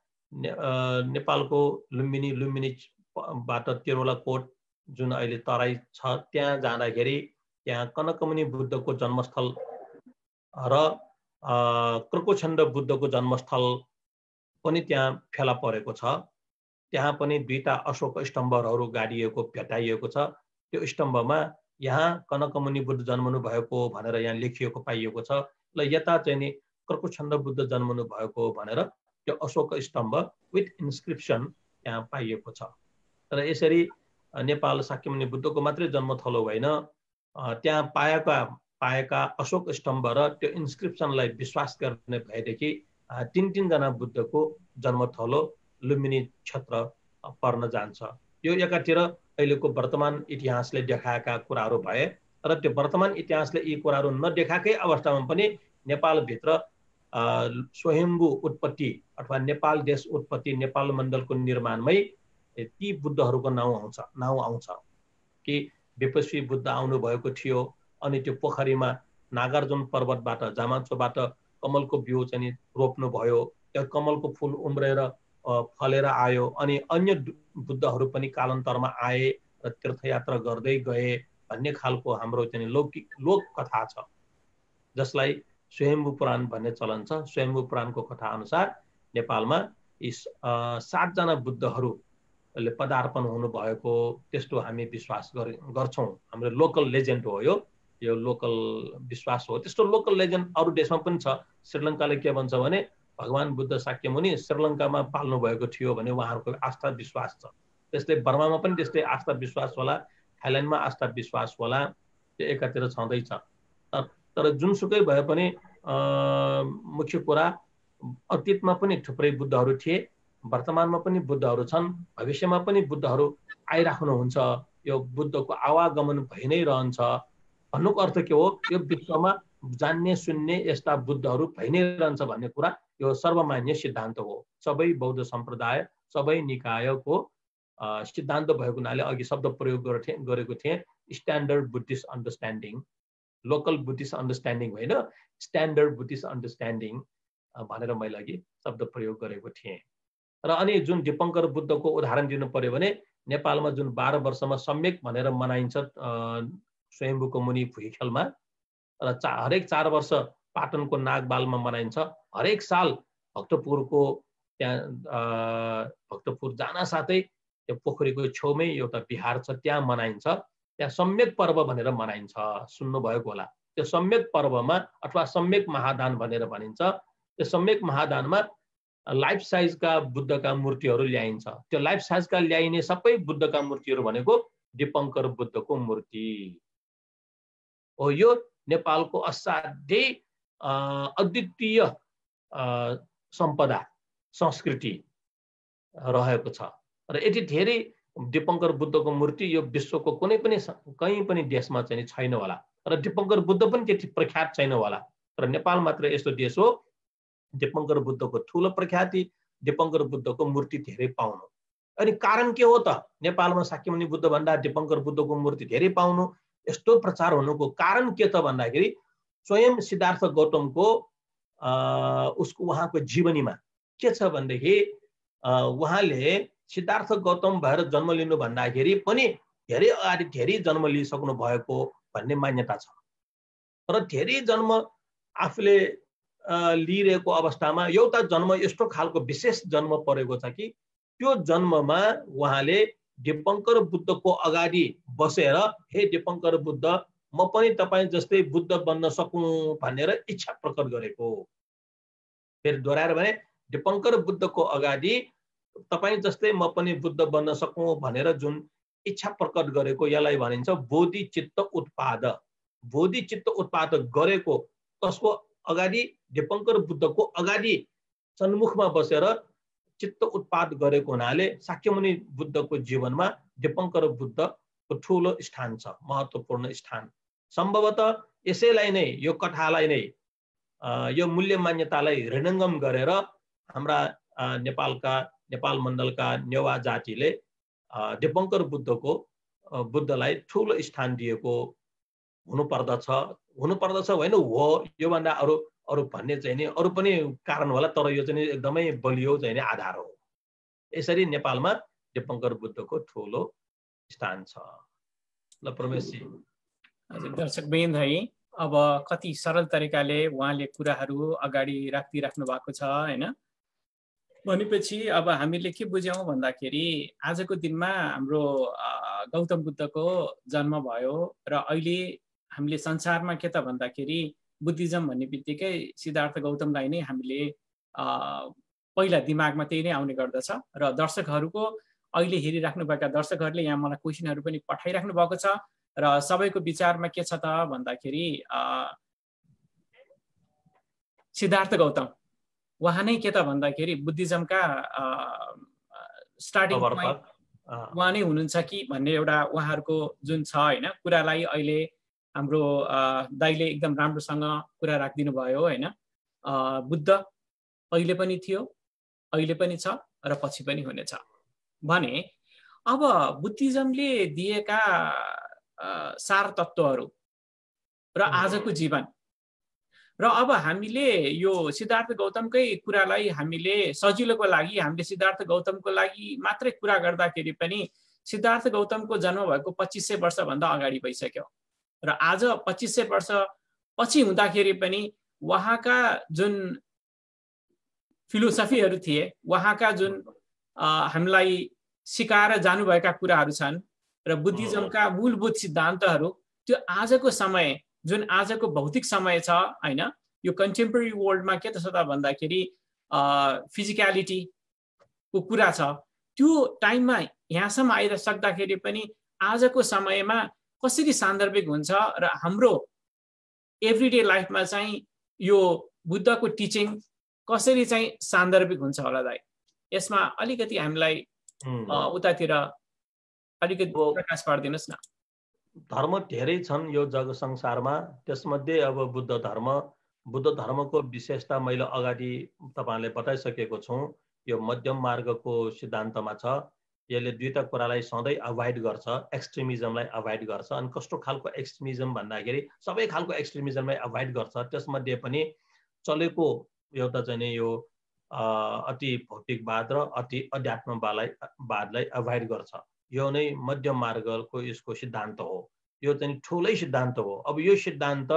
नेपालको लुम्बिनीबाट तिरवला कोट जुन अहिले तराई छ, त्यहाँ जाँदाखेरि त्यहाँ कनकमुनि बुद्धको जन्मस्थल र कृकोछन्द बुद्धको जन्मस्थल पनि त्यहाँ फेला परेको छ। त्यहाँ पनि दुईटा अशोक स्तम्भहरू गाडिएको भेटाइएको छ। त्यो स्तम्भमा यहाँ कनकमुनि बुद्ध जन्मनु भएको भनेर यहाँ लेखिएको पाइएको छ। ल यता चाहिँ नि कृकोछन्द बुद्ध जन्मनु भएको भनेर त्यो अशोक स्तम्भ विथ इन्स्क्रिप्सन त्यहाँ पाइएको छ। र यसरी नेपाल शाक्यमुनि बुद्धको मात्रै जन्मथलो होइन, त्यहाँ पाएका अशोक स्तम्भ र त्यो इन्स्क्रिप्सनलाई विश्वास गर्ने भएदेखि तीन-तीनजना बुद्धको जन्मथलो लुम्बिनी क्षेत्र पर्न जान्छ। यो एकातिर अहिलेको वर्तमान इतिहासले देखाएका कुराहरू भए, र त्यो वर्तमान इतिहासले यी कुराहरू नदेखाएकै अवस्थामा पनि नेपालभित्र स्वयम्भू उत्पत्ति अथवा नेपाल देश उत्पत्ति, नेपाल मण्डलको निर्माणमै ती बुद्धहरूको नाउँ आउँछ कि विपस्सी बुद्ध आउनु भएको थियो। अनि त्यो पोखरीमा नागार्जुन पर्वतबाट, जामाचोबाट कमलको बिउ चाहिँ रोप्नु भयो। त्यो कमलको फुल उम्रेर फलेर आयो। अनि अन्य बुद्धहरू पनि कालान्तरमा आए र तीर्थयात्रा गर्दै गए भन्ने खालको हाम्रो चाहिँ लौकिक लोक कथा छ, जसलाई स्वयम्भू पुराण भन्ने चलन छ। स्वयम्भू पुराणको कथा अनुसार नेपालमा यी 7 जना बुद्धहरूले पदार्पण हुनुभएको त्यस्तो हामी विश्वास गर्छौँ। हाम्रो लोकल लेजेन्ड हो यो लोकल विश्वास हो। त्यस्तो लोकल लेजेन्ड अरू देशमा पनि छ। श्रीलङ्काले के भन्छ भने भगवान बुद्ध शाक्यमुनि श्रीलङ्कामा पाल्नु भएको थियो भने उहाँहरूको आस्था विश्वास छ। त्यसले बर्मामा पनि त्यस्तै आस्था विश्वास होला, थाइल्यान्डमा आस्था विश्वास होला। त्यो एकातिर छँदैछ। तर जुनसुकै भए पनि मुख्य कुरा अतीतमा पनि थुप्रै बुद्धहरू थिए, वर्तमानमा पनि बुद्धहरू छन्, भविष्यमा पनि बुद्धहरू आइराख्नुहुन्छ। यो बुद्धको आवागमन भइ नै रहन्छ। भन्नुको अर्थ के हो? यो विश्वमा जान्ने सुन्ने यस्ता बुद्धहरू भइ नै रहन्छ भन्ने कुरा यो सर्वमान्य सिद्धान्त हो। सबै बौद्ध सम्प्रदाय, सबै निकायको सिद्धान्त भएको हुनाले अघि शब्द प्रयोग गरेको थिएँ, standard Buddhist understanding, local Buddhist understanding होइन, स्ट्यान्डर्ड बुद्धिस्ट अन्डरस्ट्यान्डिङ भनेर मैले अघि शब्द प्रयोग गरेको थिएँ। र अनि जुन दीपङ्कर बुद्धको उदाहरण दिनु पर्यो भने नेपालमा जुन 12 वर्षमा सम्यक भनेर मनाइन्छ स्वयम्भूको मुनि भुइँखेलमा र हरेक 4 वर्ष पाटनको नागबालमा मनाइन्छ। हरेक साल भक्तपुरको त्यहाँ भक्तपुर जान साथै त्यो पोखरीको छेउमै एउटा बिहार छ, त्यहाँ मनाइन्छ। त्यहाँ सम्यक पर्व भनेर मनाइन्छ, सुन्नुभएको होला। त्यो सम्यक पर्वमा अथवा सम्यक महादान भनेर भनिन्छ। त्यो सम्यक महादानमा लाइफ साइजका बुद्धका मूर्तिहरू ल्याइन्छ। त्यो लाइफ साइजका ल्याइने सबै बुद्धका मूर्तिहरू भनेको दीपङ्कर बुद्धको मूर्ति हो। यो नेपालको असाध्यै अद्वितीय सम्पदा संस्कृति रहेको छ र यति धेरै दीपङ्कर बुद्धको मूर्ति यो विश्वको कुनै पनि कहीँ पनि देशमा चाहिँ छैन होला र दीपङ्कर बुद्ध पनि त्यति प्रख्यात छैन होला। र नेपाल मात्र यस्तो देश हो दीपङ्कर बुद्धको ठुलो प्रख्याति, दीपङ्कर बुद्धको मूर्ति धेरै पाउनु। अनि कारण के हो त? नेपालमा शाक्यमुनि बुद्ध भन्दा दीपङ्कर बुद्धको मूर्ति धेरै पाउनु, यस्तो प्रचार हुनुको कारण के त भन्दाखेरि स्वयं सिद्धार्थ गौतमको उहाँको जीवनीमा के छ भनेदेखि उहाँले सिद्धार्थ गौतम भएर जन्म लिनु भन्दाखेरि पनि धेरै अगाडि धेरै जन्म लिइसक्नु भएको भन्ने मान्यता छ। र धेरै जन्म आफूले लिइरहेको अवस्थामा एउटा जन्म यस्तो खालको विशेष जन्म परेको छ कि त्यो जन्ममा उहाँले दीपङ्कर बुद्धको अगाडि बसेर हे दीपङ्कर बुद्ध, म पनि तपाईँ जस्तै बुद्ध बन्न सकूँ भनेर इच्छा प्रकट गरेको। फेरि दोहोऱ्याएर भने दीपङ्कर बुद्धको अगाडि तपाईँ जस्तै म पनि बुद्ध बन्न सकूँ भनेर जुन इच्छा प्रकट गरेको यसलाई भनिन्छ बोधि चित्त उत्पाद। बोधि चित्त उत्पाद गरेको कसको अगाडि? दीपङ्कर बुद्धको अगाडि सन्मुखमा बसेर चित्त उत्पाद गरेको हुनाले शाक्यमुनि बुद्धको जीवनमा दीपङ्कर बुद्धको ठुलो स्थान छ, महत्त्वपूर्ण स्थान। सम्भवतः यसैलाई नै, यो कथालाई नै, यो मूल्य मान्यतालाई हृदयङ्गम गरेर हाम्रा नेपाल मण्डलका नेवा जातिले दीपङ्कर बुद्धलाई ठुलो स्थान दिएको हुनुपर्दछ होइन हो। योभन्दा अरू भन्ने चाहिँ नि अरू पनि कारण होला, तर यो चाहिँ एकदमै बलियो चाहिँ आधार हो। यसरी नेपालमा दीपङ्कर बुद्धको ठुलो स्थान छ। ल प्रमेशजी। हजुर दर्शकवृन्द है, अब कति सरल तरिकाले उहाँले कुराहरू अगाडि राखिदिइराख्नु भएको छ होइन। भनेपछि अब हामीले के बुझ्यौँ भन्दाखेरि आजको दिनमा हाम्रो गौतम बुद्धको जन्म भयो र अहिले हामीले संसारमा के त भन्दाखेरि बुद्धिज्म भन्ने बित्तिकै सिद्धार्थ गौतमलाई नै हामीले पहिला दिमागमा त्यही नै आउने गर्दछ। र दर्शकहरूको अहिले हेरिराख्नुभएका दर्शकहरूले यहाँ मलाई क्वेसनहरू पनि पठाइराख्नु भएको छ र सबैको विचारमा के छ त भन्दाखेरि सिद्धार्थ गौतम उहाँ नै के त भन्दाखेरि बुद्धिज्मका स्टार्टिङ पोइन्ट उहाँ नै हुनुहुन्छ कि भन्ने एउटा उहाँहरूको जुन छ होइन कुरालाई अहिले हाम्रो दाइले एकदम राम्रोसँग कुरा राखिदिनु भयो होइन। बुद्ध पहिले पनि थियो, अहिले पनि छ र पछि पनि हुनेछ भने अब बुद्धिज्मले दिएका सार तत्त्वहरू र आजको जीवन र अब हामीले यो सिद्धार्थ गौतमकै कुरालाई हामीले सजिलोको लागि हामीले सिद्धार्थ गौतमको लागि मात्रै कुरा गर्दाखेरि पनि सिद्धार्थ गौतमको जन्म भएको 2500 वर्षभन्दा अगाडि भइसक्यो र आज 2500 वर्ष पछि हुँदाखेरि पनि उहाँका जुन फिलोसफीहरू थिए, उहाँका जुन हामीलाई सिकाएर जानुभएका कुराहरू छन् र बुद्धिज्मका मूलभूत सिद्धान्तहरू त्यो आजको समय जुन आजको भौतिक समय छ हैन, यो कन्टेम्पोरेरी वर्ल्डमा के त छ त भन्दाखेरि फिजिकलिटीको कुरा छ। त्यो टाइममा यहाँसम्म आएर सक्दाखेरि पनि आजको समयमा कसरी सान्दर्भिक हुन्छ र हाम्रो एभ्रीडे लाइफमा चाहिँ यो बुद्धको टिचिङ कसरी चाहिँ सान्दर्भिक हुन्छ होला दाइ? यसमा अलिकति हामीलाई उतातिर अलिकति प्रकाश पारिदिनुहोस् न। धर्म धेरै छन् यो जग संसारमा, त्यसमध्ये अब बुद्ध धर्मको विशेषता मैले अगाडि तपाईहरुलाई बताइसकेको छु। यो मध्यम मार्गको सिद्धान्तमा छ। यसले दुईटा कुरालाई सधैँ अभोइड गर्छ, एक्सट्रिमिजमलाई अभोइड गर्छ। अनि कस्तो खालको एक्सट्रिमिजम भन्दाखेरि सबै खालको एक्सट्रिमिजमलाई अभोइड गर्छ। त्यसमध्ये पनि चलेको एउटा चाहिँ यो अति भौतिकवाद र अति अध्यात्मवादलाई अभोइड गर्छ। यो नै मध्यम मार्गको यसको सिद्धान्त हो। यो चाहिँ ठुलै सिद्धान्त हो। अब यो सिद्धान्त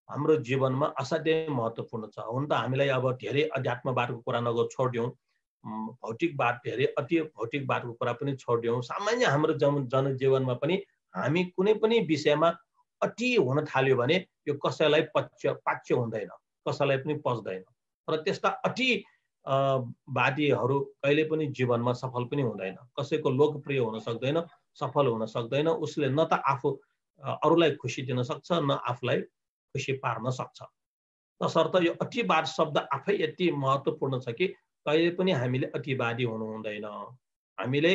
हाम्रो जीवनमा असाध्यै महत्त्वपूर्ण छ। हुन त हामीलाई अब धेरै अध्यात्मवादको कुरा नगर छोड्यौँ, भौतिकवाद धेरै अति भौतिकवादको कुरा पनि छोड्यौँ। सामान्य हाम्रो जनजीवनमा पनि हामी कुनै पनि विषयमा अति हुन थाल्यो भने यो कसैलाई पाच्य हुँदैन, कसैलाई पनि पच्दैन। र त्यस्ता अति वादीहरू कहिले पनि जीवनमा सफल पनि हुँदैन। कसैको लोकप्रिय हुन सक्दैन, सफल हुन सक्दैन। उसले न त आफू अरूलाई खुसी दिन सक्छ, न आफूलाई खुसी पार्न सक्छ। तसर्थ यो अतिवाद शब्द आफै यति महत्त्वपूर्ण छ कि कहिले पनि हामीले अतिवादी हुनु हुँदैन। हामीले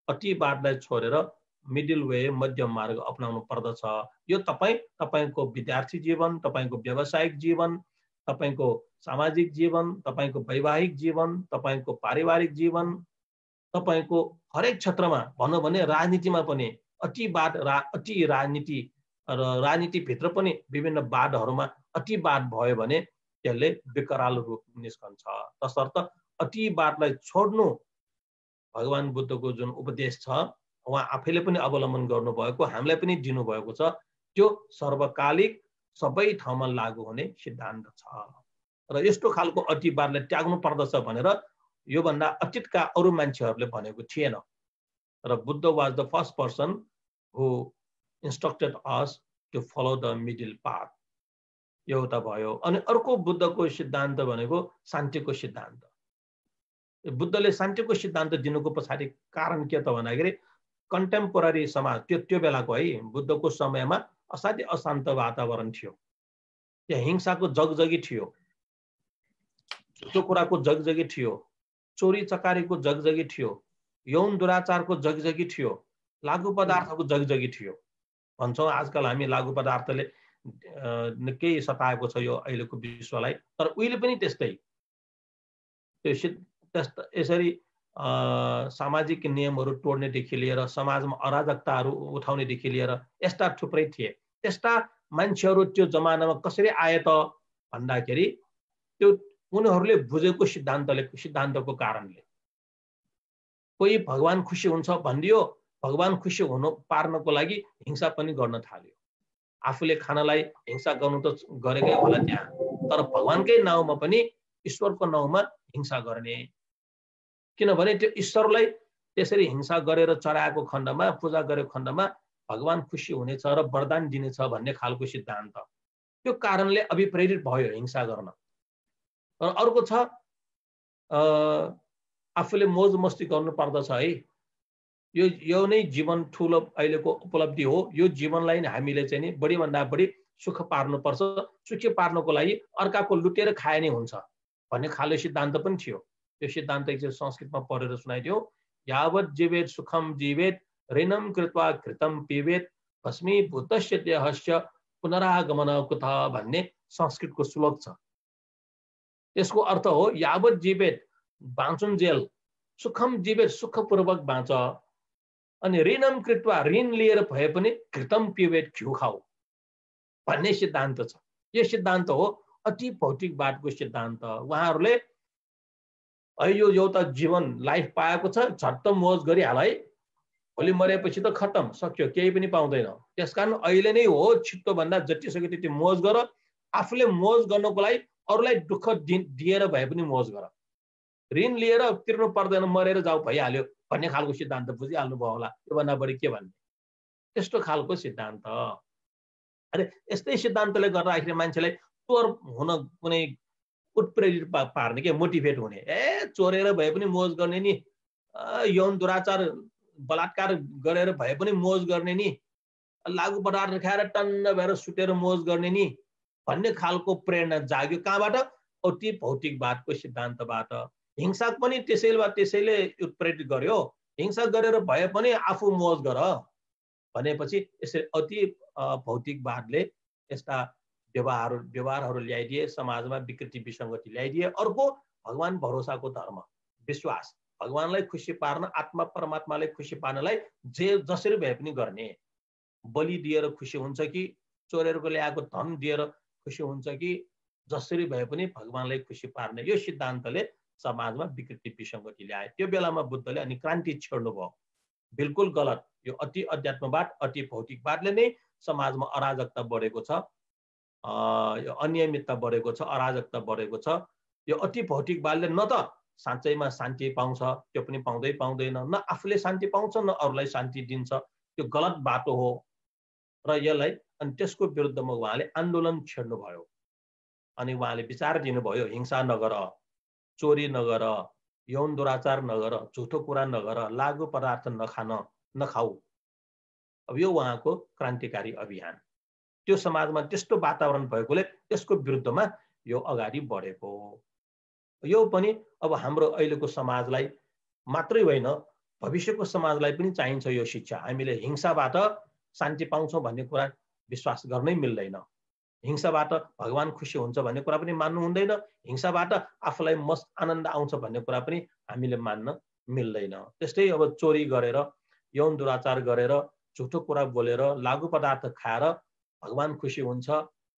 अतिवादलाई छोडेर मिडल वे, मध्यम मार्ग अपनाउनु पर्दछ। यो तपाईको विद्यार्थी जीवन, तपाईको व्यावसायिक जीवन, तपाईको सामाजिक जीवन, तपाईको वैवाहिक जीवन, तपाईको पारिवारिक जीवन, तपाईको हरेक क्षेत्रमा भनौँ भने राजनीतिमा पनि अतिवाद अति राजनीति र राजनीतिभित्र पनि विभिन्न वादहरूमा अतिवाद भयो भने त्यसले विकराल रूप निस्कन्छ। तसर्थ अतिवादलाई छोड्नु भगवान बुद्धको जुन उपदेश छ उहाँ आफैले पनि अवलम्बन गर्नुभएको, हामीलाई पनि दिनुभएको छ। त्यो सर्वकालिक सबै ठाउँमा लागू हुने सिद्धान्त छ। र यस्तो खालको अतिवादलाई त्याग्नु पर्दछ भनेर योभन्दा अतीतका अरू मान्छेहरूले भनेको थिएन। र Buddha was the first person who instructed us to follow the middle path. एउटा भयो। अनि अर्को बुद्धको सिद्धान्त भनेको शान्तिको सिद्धान्त। बुद्धले शान्तिको सिद्धान्त दिनुको पछाडि कारण के त भन्दाखेरि कन्टेम्पोररी समाज, त्यो बेलाको है बुद्धको समयमा असाध्यै अशान्त वातावरण थियो। त्यहाँ हिंसाको जगजगी थियो, झुटो कुराको जगजगी थियो, चोरी चकारीको जगजगी थियो, यौन दुराचारको जगजगी थियो, लागु पदार्थको जगजगी थियो। भन्छौँ आजकल हामी लागु पदार्थले निकै सताएको छ यो अहिलेको विश्वलाई, तर उहिले पनि त्यस्तै। यसरी सामाजिक नियमहरू तोड्नेदेखि लिएर समाजमा अराजकताहरू उठाउनेदेखि लिएर यस्ता थुप्रै थिए। त्यस्ता मान्छेहरू त्यो जमानामा कसरी आए त भन्दाखेरि त्यो उनीहरूले बुझेको सिद्धान्तको कारणले। कोही भगवान खुसी हुन्छ भनिदियो, भगवान खुसी हुनु पार्नको लागि हिंसा पनि गर्न थाल्यो। आफूले खानलाई हिंसा गर्नु त गरेकै होला त्यहाँ, तर भगवानकै नाउँमा पनि ईश्वरको नाउँमा हिंसा गर्ने। किनभने त्यो ईश्वरलाई त्यसरी हिंसा गरेर चढाएको खण्डमा, पूजा गरेको खण्डमा भगवान खुसी हुनेछ र वरदान दिनेछ भन्ने खालको सिद्धान्त। त्यो कारणले अभिप्रेरित भयो हिंसा गर्न। र अर्को छ आफूले मोज मस्ती गर्नु पर्दछ है। यो नै जीवन ठुलो अहिलेको उपलब्धि हो। यो जीवनलाई हामीले चाहिँ नि बढीभन्दा बढी सुख पार्नुपर्छ। सुखी पार्नको लागि अर्काको लुटेर खाए नै हुन्छ भन्ने खाले सिद्धान्त पनि थियो। त्यो सिद्धान्त एकचोटि संस्कृतमा पढेर सुनाइदियो। यावत् जीवेत सुखम जीवेत ऋणम कृत्वा घृतम पिबेत भस्मीभूतस्य देहस्य पुनरागमन कुतः भन्ने संस्कृतको श्लोक छ। यसको अर्थ हो यावत् जीवेत बाँचुन्जेल, सुखम जीवेत सुखपूर्वक बाँच, अनि ऋणम कृत्वा ऋण लिएर भए पनि घृतम पिबेत घिउ खाऊ भन्ने सिद्धान्त छ। यो सिद्धान्त हो अति भौतिकवादको सिद्धान्त। उहाँहरूले यो एउटा जीवन लाइफ पाएको छ, झट्ट मोज गरिहाल है, भोलि मरेपछि त खत्तम, सक्यो, केही पनि पाउँदैन। त्यसकारण अहिले नै हो, छिट्टो भन्दा जति सक्यो त्यति मोज गर। आफूले मोज गर्नको लागि अरूलाई दुःख दिएर भए पनि मोज गर। ऋण लिएर तिर्नु पर्दैन, मरेर जाऊ भइहाल्यो भन्ने खालको सिद्धान्त बुझिहाल्नु भयो होला। योभन्दा बढी के भन्ने, त्यस्तो खालको सिद्धान्त। अरे यस्तै सिद्धान्तले गर्दाखेरि मान्छेलाई चोर हुन कुनै उत्प्रेरित पार्ने के, मोटिभेट हुने। चोरेर भए पनि मोज गर्ने नि, यौन दुराचार बलात्कार गरेर भए पनि मोज गर्ने नि, लागु पदार्थ खाएर टन्न भएर सुतेर मोज गर्ने नि भन्ने खालको प्रेरणा जाग्यो। कहाँबाट? अति भौतिकवादको सिद्धान्तबाट। हिंसा पनि त्यसैले उत्प्रेरित गर्यो। हिंसा गरेर भए पनि आफू मोज गर भनेपछि यसरी अति भौतिकवादले यस्ता व्यवहारहरू ल्याइदिए, समाजमा विकृति विसङ्गति ल्याइदिए। अर्को भगवान भरोसाको धर्म, विश्वास, भगवानलाई खुसी पार्न, आत्मा परमात्मालाई खुसी पार्नलाई जसरी भए पनि गर्ने। बलि दिएर खुसी हुन्छ कि चोरेरको ल्याएको धन दिएर खुसी हुन्छ कि जसरी भए पनि भगवानलाई खुसी पार्ने। यो सिद्धान्तले समाजमा विकृति विसङ्गति ल्याए। त्यो बेलामा बुद्धले अनि क्रान्ति छेड्नु भयो। बिल्कुल गलत, यो अति अध्यात्मवाद, अति भौतिकवादले नै समाजमा अराजकता बढेको छ, यो अनियमितता बढेको छ, अराजकता बढेको छ। यो अति भौतिकवादले न त साँच्चैमा शान्ति पाउँछ, त्यो पनि पाउँदैन, न आफूले शान्ति पाउँछ न अरूलाई शान्ति दिन्छ। त्यो गलत बाटो हो र यसलाई अनि त्यसको विरुद्धमा उहाँले आन्दोलन छेड्नु भयो। अनि उहाँले विचार दिनुभयो, हिंसा नगर, चोरी नगर, यौन दुराचार नगर, झुटो कुरा नगर, लागु पदार्थ नखाऊ। अब यो उहाँको क्रान्तिकारी अभियान। त्यो समाजमा त्यस्तो वातावरण भएकोले त्यसको विरुद्धमा यो अगाडि बढेको। यो पनि अब हाम्रो अहिलेको समाजलाई मात्रै होइन, भविष्यको समाजलाई पनि चाहिन्छ यो शिक्षा। हामीले हिंसाबाट शान्ति पाउँछौँ भन्ने कुरा विश्वास गर्नै मिल्दैन। हिंसाबाट भगवान खुसी हुन्छ भन्ने कुरा पनि मान्नु हुँदैन। हिंसाबाट आफूलाई मस्त आनन्द आउँछ भन्ने कुरा पनि हामीले मान्न मिल्दैन। त्यस्तै अब चोरी गरेर, यौन दुराचार गरेर, झुटो कुरा बोलेर, लागु पदार्थ खाएर भगवान खुसी हुन्छ,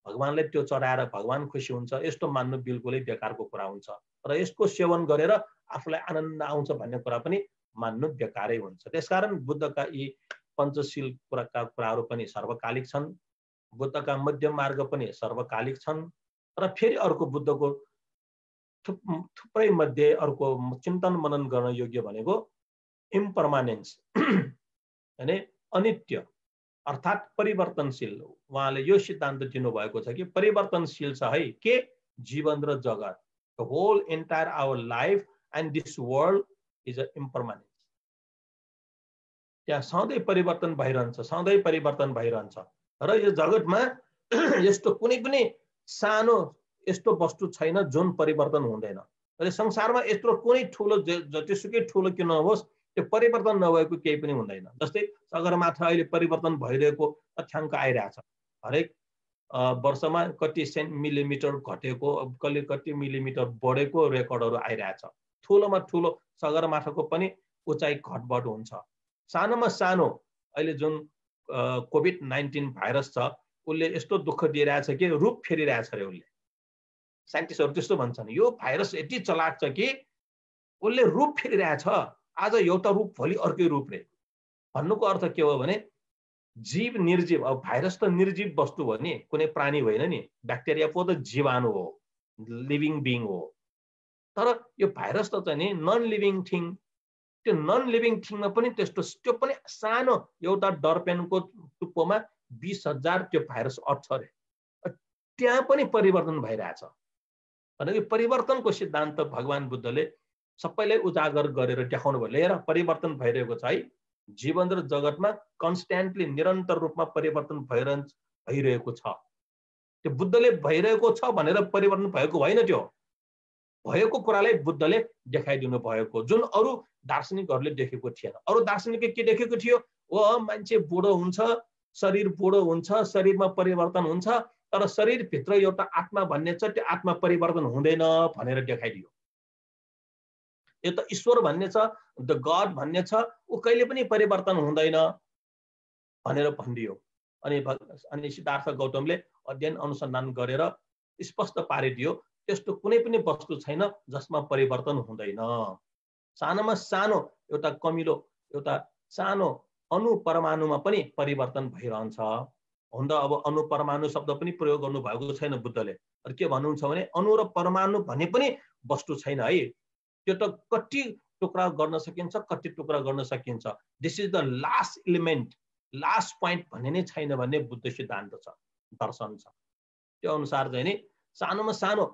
भगवानले त्यो चढाएर भगवान खुसी हुन्छ, यस्तो मान्नु बिल्कुलै बेकारको कुरा हुन्छ। र यसको सेवन गरेर आफूलाई आनन्द आउँछ भन्ने कुरा पनि मान्नु बेकारै हुन्छ। त्यसकारण बुद्धका यी पञ्चशील कुराहरू पनि सर्वकालिक छन्, बुद्धका मध्यम मार्ग पनि सर्वकालिक छन्। र फेरि अर्को बुद्धको थुप्रै मध्ये अर्को चिन्तन मनन गर्न योग्य भनेको इम्परमानेन्स, यानी अनित्य अर्थात् परिवर्तनशील। उहाँले यो सिद्धान्त दिनुभएको छ कि परिवर्तनशील छ है के जीवन र जगत, the whole entire our life and this world is a impermanence. त्यहाँ सधैँ परिवर्तन भइरहन्छ, सधैँ परिवर्तन भइरहन्छ। र यो जगतमा यस्तो कुनै पनि सानो यस्तो वस्तु छैन जुन परिवर्तन हुँदैन। र संसारमा यत्रो कुनै ठुलो जतिसुकै ठुलो किन नहोस् त्यो परिवर्तन नभएको केही पनि हुँदैन। जस्तै सगरमाथा अहिले परिवर्तन भइरहेको तथ्याङ्क आइरहेछ। हरेक वर्षमा कति मिलिमिटर घटेको, कति मिलिमिटर बढेको रेकर्डहरू आइरहेछ। ठुलोमा ठुलो सगरमाथाको पनि उचाइ घटबढ हुन्छ। सानोमा सानो अहिले जुन कोभिड-19 भाइरस छ उसले यस्तो दुःख दिइरहेछ कि रूप फेरिरहेछ अरे उसले। साइन्टिस्टहरू त्यस्तो भन्छन्, यो भाइरस यति चलाक छ कि उसले रूप फेरिरहेछ, आज एउटा रूप भोलि अर्कै रूप रे। भन्नुको अर्थ के हो भने जीव निर्जीव, अब भाइरस त निर्जीव वस्तु हो नि, कुनै प्राणी होइन नि, ब्याक्टेरिया पो त जीवाणु हो, लिभिङ बिङ हो। तर यो भाइरस त चाहिँ नि नन लिभिङ थिङ। त्यो नन लिभिङ थिङमा पनि त्यो पनि सानो एउटा डरपेनको टुप्पोमा 20,000 त्यो भाइरस अट्छ अरे। त्यहाँ पनि परिवर्तन भइरहेछ। भनेको परिवर्तनको सिद्धान्त भगवान बुद्धले सबैलाई उजागर गरेर देखाउनु भयो। लिएर परिवर्तन भइरहेको छ है, जीवन र जगतमा कन्स्ट्यान्टली निरन्तर रूपमा परिवर्तन भइरहेको छ। त्यो बुद्धले भइरहेको छ भनेर परिवर्तन भएको होइन, त्यो भएको कुरालाई बुद्धले देखाइदिनु भएको, जुन अरू दार्शनिकहरूले देखेको थिएन। अरू दार्शनिकले के देखेको थियो, मान्छे बुढो हुन्छ, शरीर बुढो हुन्छ, शरीरमा परिवर्तन हुन्छ, तर शरीरभित्र एउटा आत्मा भन्ने छ, त्यो आत्मा परिवर्तन हुँदैन भनेर देखाइदियो। यो त ईश्वर भन्ने छ, द गड भन्ने छ, ऊ कहिले पनि परिवर्तन हुँदैन भनेर भनिदियो। अनि सिद्धार्थ गौतमले अध्ययन अनुसन्धान गरेर स्पष्ट पारिदियो, त्यस्तो कुनै पनि वस्तु छैन जसमा परिवर्तन हुँदैन। सानोमा सानो एउटा कमिलो, एउटा सानो अणु परमाणुमा पनि परिवर्तन भइरहन्छ। हुँदा अब अणु परमाणु शब्द पनि प्रयोग गर्नु भएको छैन बुद्धले। के भन्नुहुन्छ भने अणु र परमाणु भन्ने पनि वस्तु छैन है, त्यो त कति टुक्रा गर्न सकिन्छ, कति टुक्रा गर्न सकिन्छ। This is the last element, last point भन्ने नै छैन भन्ने बुद्ध सिद्धान्त छ, दर्शन छ। त्यो अनुसार चाहिँ नि सानोमा सानो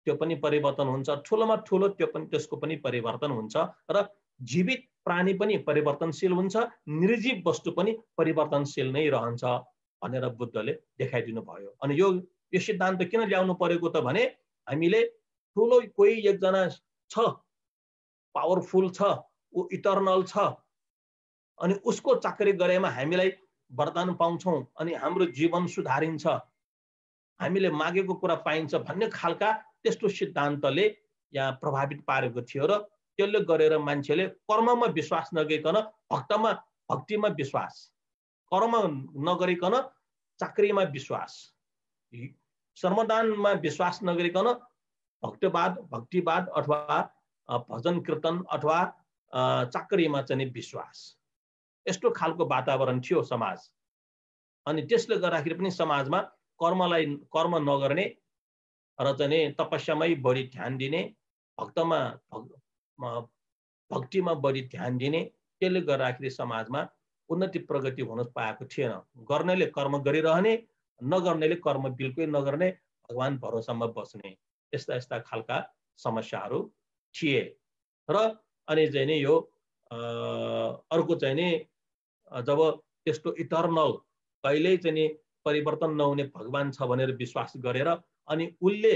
त्यो पनि परिवर्तन हुन्छ, ठुलोमा ठुलो त्यो पनि त्यसको पनि परिवर्तन हुन्छ। र जीवित प्राणी पनि परिवर्तनशील हुन्छ, निर्जीव वस्तु पनि परिवर्तनशील नै रहन्छ भनेर बुद्धले देखाइदिनु भयो। अनि यो सिद्धान्त किन ल्याउनु परेको त भने हामीले ठुलो कोही एकजना छ, पावरफुल छ, ऊ इटर्नल छ, अनि उसको चाकरी गरेमा हामीलाई वरदान पाउँछौँ अनि हाम्रो जीवन सुधारिन्छ, हामीले मागेको कुरा पाइन्छ भन्ने खालका त्यस्तो सिद्धान्तले यहाँ प्रभावित पारेको थियो। र त्यसले गरेर मान्छेले कर्ममा विश्वास नगरिकन भक्तिमा विश्वास, कर्म नगरिकन चाकरीमा विश्वास, श्रमदानमा विश्वास नगरिकन भक्तिवाद अथवा भजन कीर्तन अथवा चाकरीमा चाहिँ विश्वास, यस्तो खालको वातावरण थियो समाज। अनि त्यसले गर्दाखेरि पनि समाजमा कर्म नगर्ने र चाहिँ तपस्यामै बढी ध्यान दिने, भक्तिमा बढी ध्यान दिने, त्यसले गर्दाखेरि समाजमा उन्नति प्रगति हुन पाएको थिएन। गर्नेले कर्म गरिरहने, नगर्नेले कर्म बिल्कुलै नगर्ने, भगवान भरोसामा बस्ने, यस्ता यस्ता खालका समस्याहरू थिए। र अनि चाहिँ नि यो अर्को चाहिँ नि जब त्यस्तो इटर्नल कहिल्यै चाहिँ नि परिवर्तन नहुने भगवान छ भनेर विश्वास गरेर अनि उसले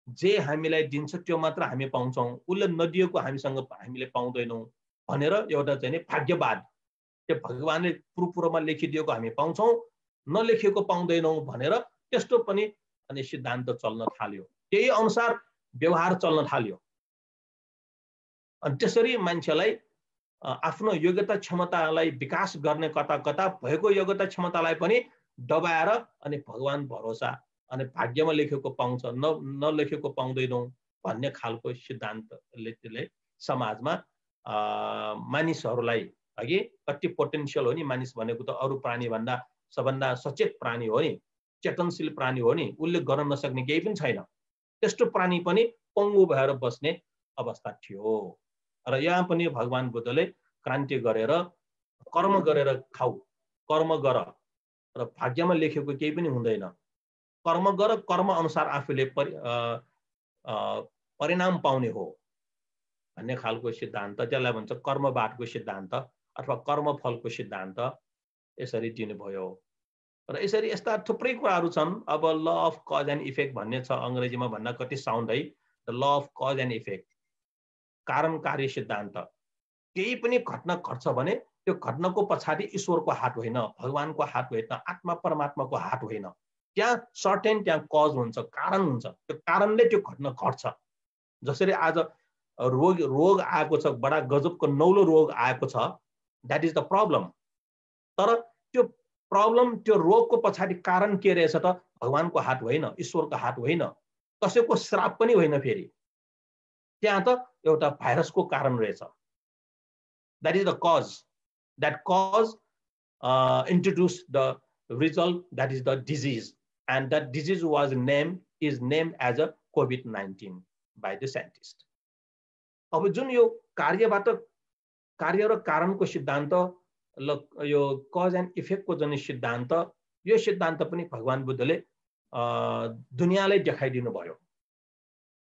जे हामीलाई दिन्छ त्यो मात्र हामी पाउँछौँ, उसले नदिएको हामीले पाउँदैनौँ भनेर एउटा चाहिँ नि भाग्यवाद, त्यो भगवानले पूर्वमा लेखिदिएको हामी पाउँछौँ, नलेखिएको पाउँदैनौँ भनेर त्यस्तो पनि अनि सिद्धान्त चल्न थाल्यो। त्यही अनुसार व्यवहार चल्न थाल्यो। अनि त्यसरी मान्छेलाई आफ्नो योग्यता क्षमतालाई विकास गर्ने कता कता भएको योग्यता क्षमतालाई पनि दबाएर अनि भगवान भरोसा अनि भाग्यमा लेखेको पाउँछ, नलेखेको पाउँदैनौँ भन्ने खालको सिद्धान्तले त्यसले समाजमा मानिसहरूलाई अघि कति पोटेन्सियल हो नि, मानिस भनेको त अरू प्राणी भन्दा सबभन्दा सचेत प्राणी हो नि, चेतनशील प्राणी हो नि, उसले गर्न नसक्ने केही पनि छैन, त्यस्तो प्राणी पनि पङ्गु भएर बस्ने अवस्था थियो। र यहाँ पनि भगवान बुद्धले क्रान्ति गरेर कर्म गरेर खाऊ, कर्म गर र भाग्यमा लेखेको केही पनि हुँदैन, कर्म गर, कर्म अनुसार आफूले परिणाम पाउने हो भन्ने खालको सिद्धान्त, त्यसलाई भन्छ कर्मवादको सिद्धान्त अथवा कर्मफलको सिद्धान्त यसरी दिनुभयो। र यसरी यस्ता थुप्रै कुराहरू छन्। अब ल अफ कज एन्ड इफेक्ट भन्ने छ, अङ्ग्रेजीमा भन्दा कति साउन्ड है, the law of cause and effect, कारणकारी सिद्धान्त। केही पनि घटना घट्छ भने त्यो घटनाको पछाडि ईश्वरको हात होइन, भगवानको हात होइन, आत्मा परमात्माको हात होइन, त्यहाँ सर्टेन त्यहाँ कज हुन्छ, कारण हुन्छ, त्यो कारणले त्यो घटना घट्छ। जसरी आज रोग आएको छ, बडा गजबको नौलो रोग आएको छ, द्याट इज द प्रब्लम। तर त्यो प्रब्लम, त्यो रोगको पछाडि कारण के रहेछ त? भगवानको हात होइन, ईश्वरको हात होइन, कसैको श्राप पनि होइन, फेरि त्यहाँ त एउटा भाइरसको कारण रहेछ। That is the cause, that cause introduced the result, that is the disease, and that disease was named as a COVID-19 by the scientist. अब जुन यो कार्य र कारणको सिद्धान्त, यो कज एन्ड इफेक्टको जुन सिद्धान्त, यो सिद्धान्त पनि भगवान बुद्धले दुनियाँलाई देखाइदिनु भयो।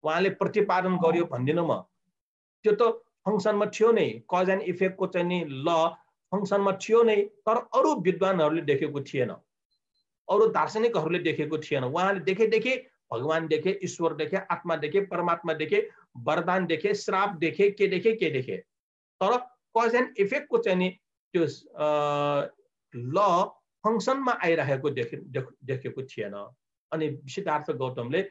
उहाँले प्रतिपादन गर्यो भन्दिनँ म, त्यो त फङ्सनमा थियो नै, कज एन्ड इफेक्टको चाहिँ नि ल फङ्सनमा थियो नै, तर अरू विद्वानहरूले देखेको थिएन, अरू दार्शनिकहरूले देखेको थिएन। उहाँले देखे भगवान देखे, ईश्वर देखे, आत्मा देखे, परमात्मा देखे, वरदान देखे, श्राप देखे, के देखे, तर कज एन्ड इफेक्टको चाहिँ नि त्यो ल फङ्सनमा आइरहेको देखेको थिएन। अनि सिद्धार्थ गौतमले,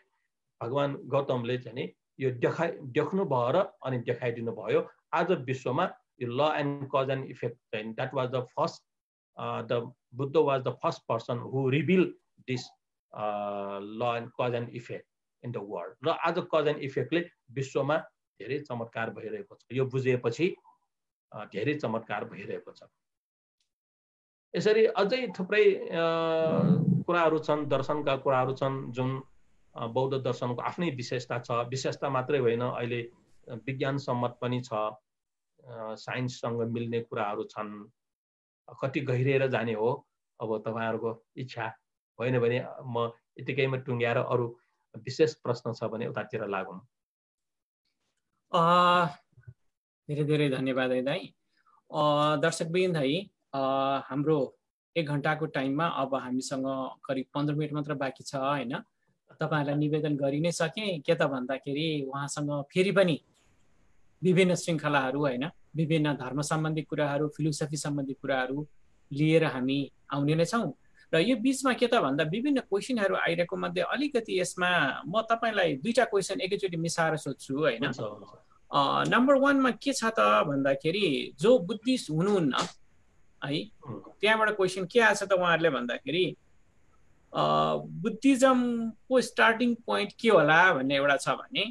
भगवान गौतमले चाहिँ नि यो देख्नु भयो र अनि देखाइदिनु भयो। आज विश्वमा यो law and cause and effect चाहिँ, that was the first, the Buddha was the first person who revealed this law and cause and effect in the world. र आज कज एन्ड इफेक्टले विश्वमा धेरै चमत्कार भइरहेको छ, यो बुझेपछि धेरै चमत्कार भइरहेको छ। यसरी अझै थुप्रै कुराहरू छन्, दर्शनका कुराहरू छन्, जुन बौद्ध दर्शनको आफ्नै विशेषता छ। विशेषता मात्रै होइन, अहिले विज्ञान सम्मत पनि छ, साइन्ससँग मिल्ने कुराहरू छन्। कति गहिरिएर जाने हो, अब तपाईँहरूको इच्छा होइन भने म यतिकैमा टुङ्ग्याएर अरू विशेष प्रश्न छ भने उतातिर लागौँ। धेरै धेरै धन्यवाद है दाइ। दर्शकवृन्द है, हाम्रो 1 घन्टाको टाइममा अब हामीसँग करिब 15 मिनट मात्र बाँकी छ होइन। तपाईँहरूलाई निवेदन गरि नै सकेँ के त भन्दाखेरि उहाँसँग फेरि पनि विभिन्न श्रृङ्खलाहरू होइन, विभिन्न धर्म सम्बन्धी कुराहरू, फिलोसफी सम्बन्धी कुराहरू लिएर हामी आउने नै छौँ। र यो बिचमा के त भन्दा विभिन्न क्वेसनहरू आइरहेको मध्ये अलिकति यसमा म तपाईँलाई 2टा क्वेसन एकैचोटि मिसाएर सोध्छु होइन। नम्बर 1 मा के छ त भन्दाखेरि जो बुद्धिस्ट हुनुहुन्न है, त्यहाँबाट क्वेसन के आछ त उहाँहरूले भन्दाखेरि बुद्धिज्मको स्टार्टिङ पोइन्ट के होला भन्ने एउटा छ भने,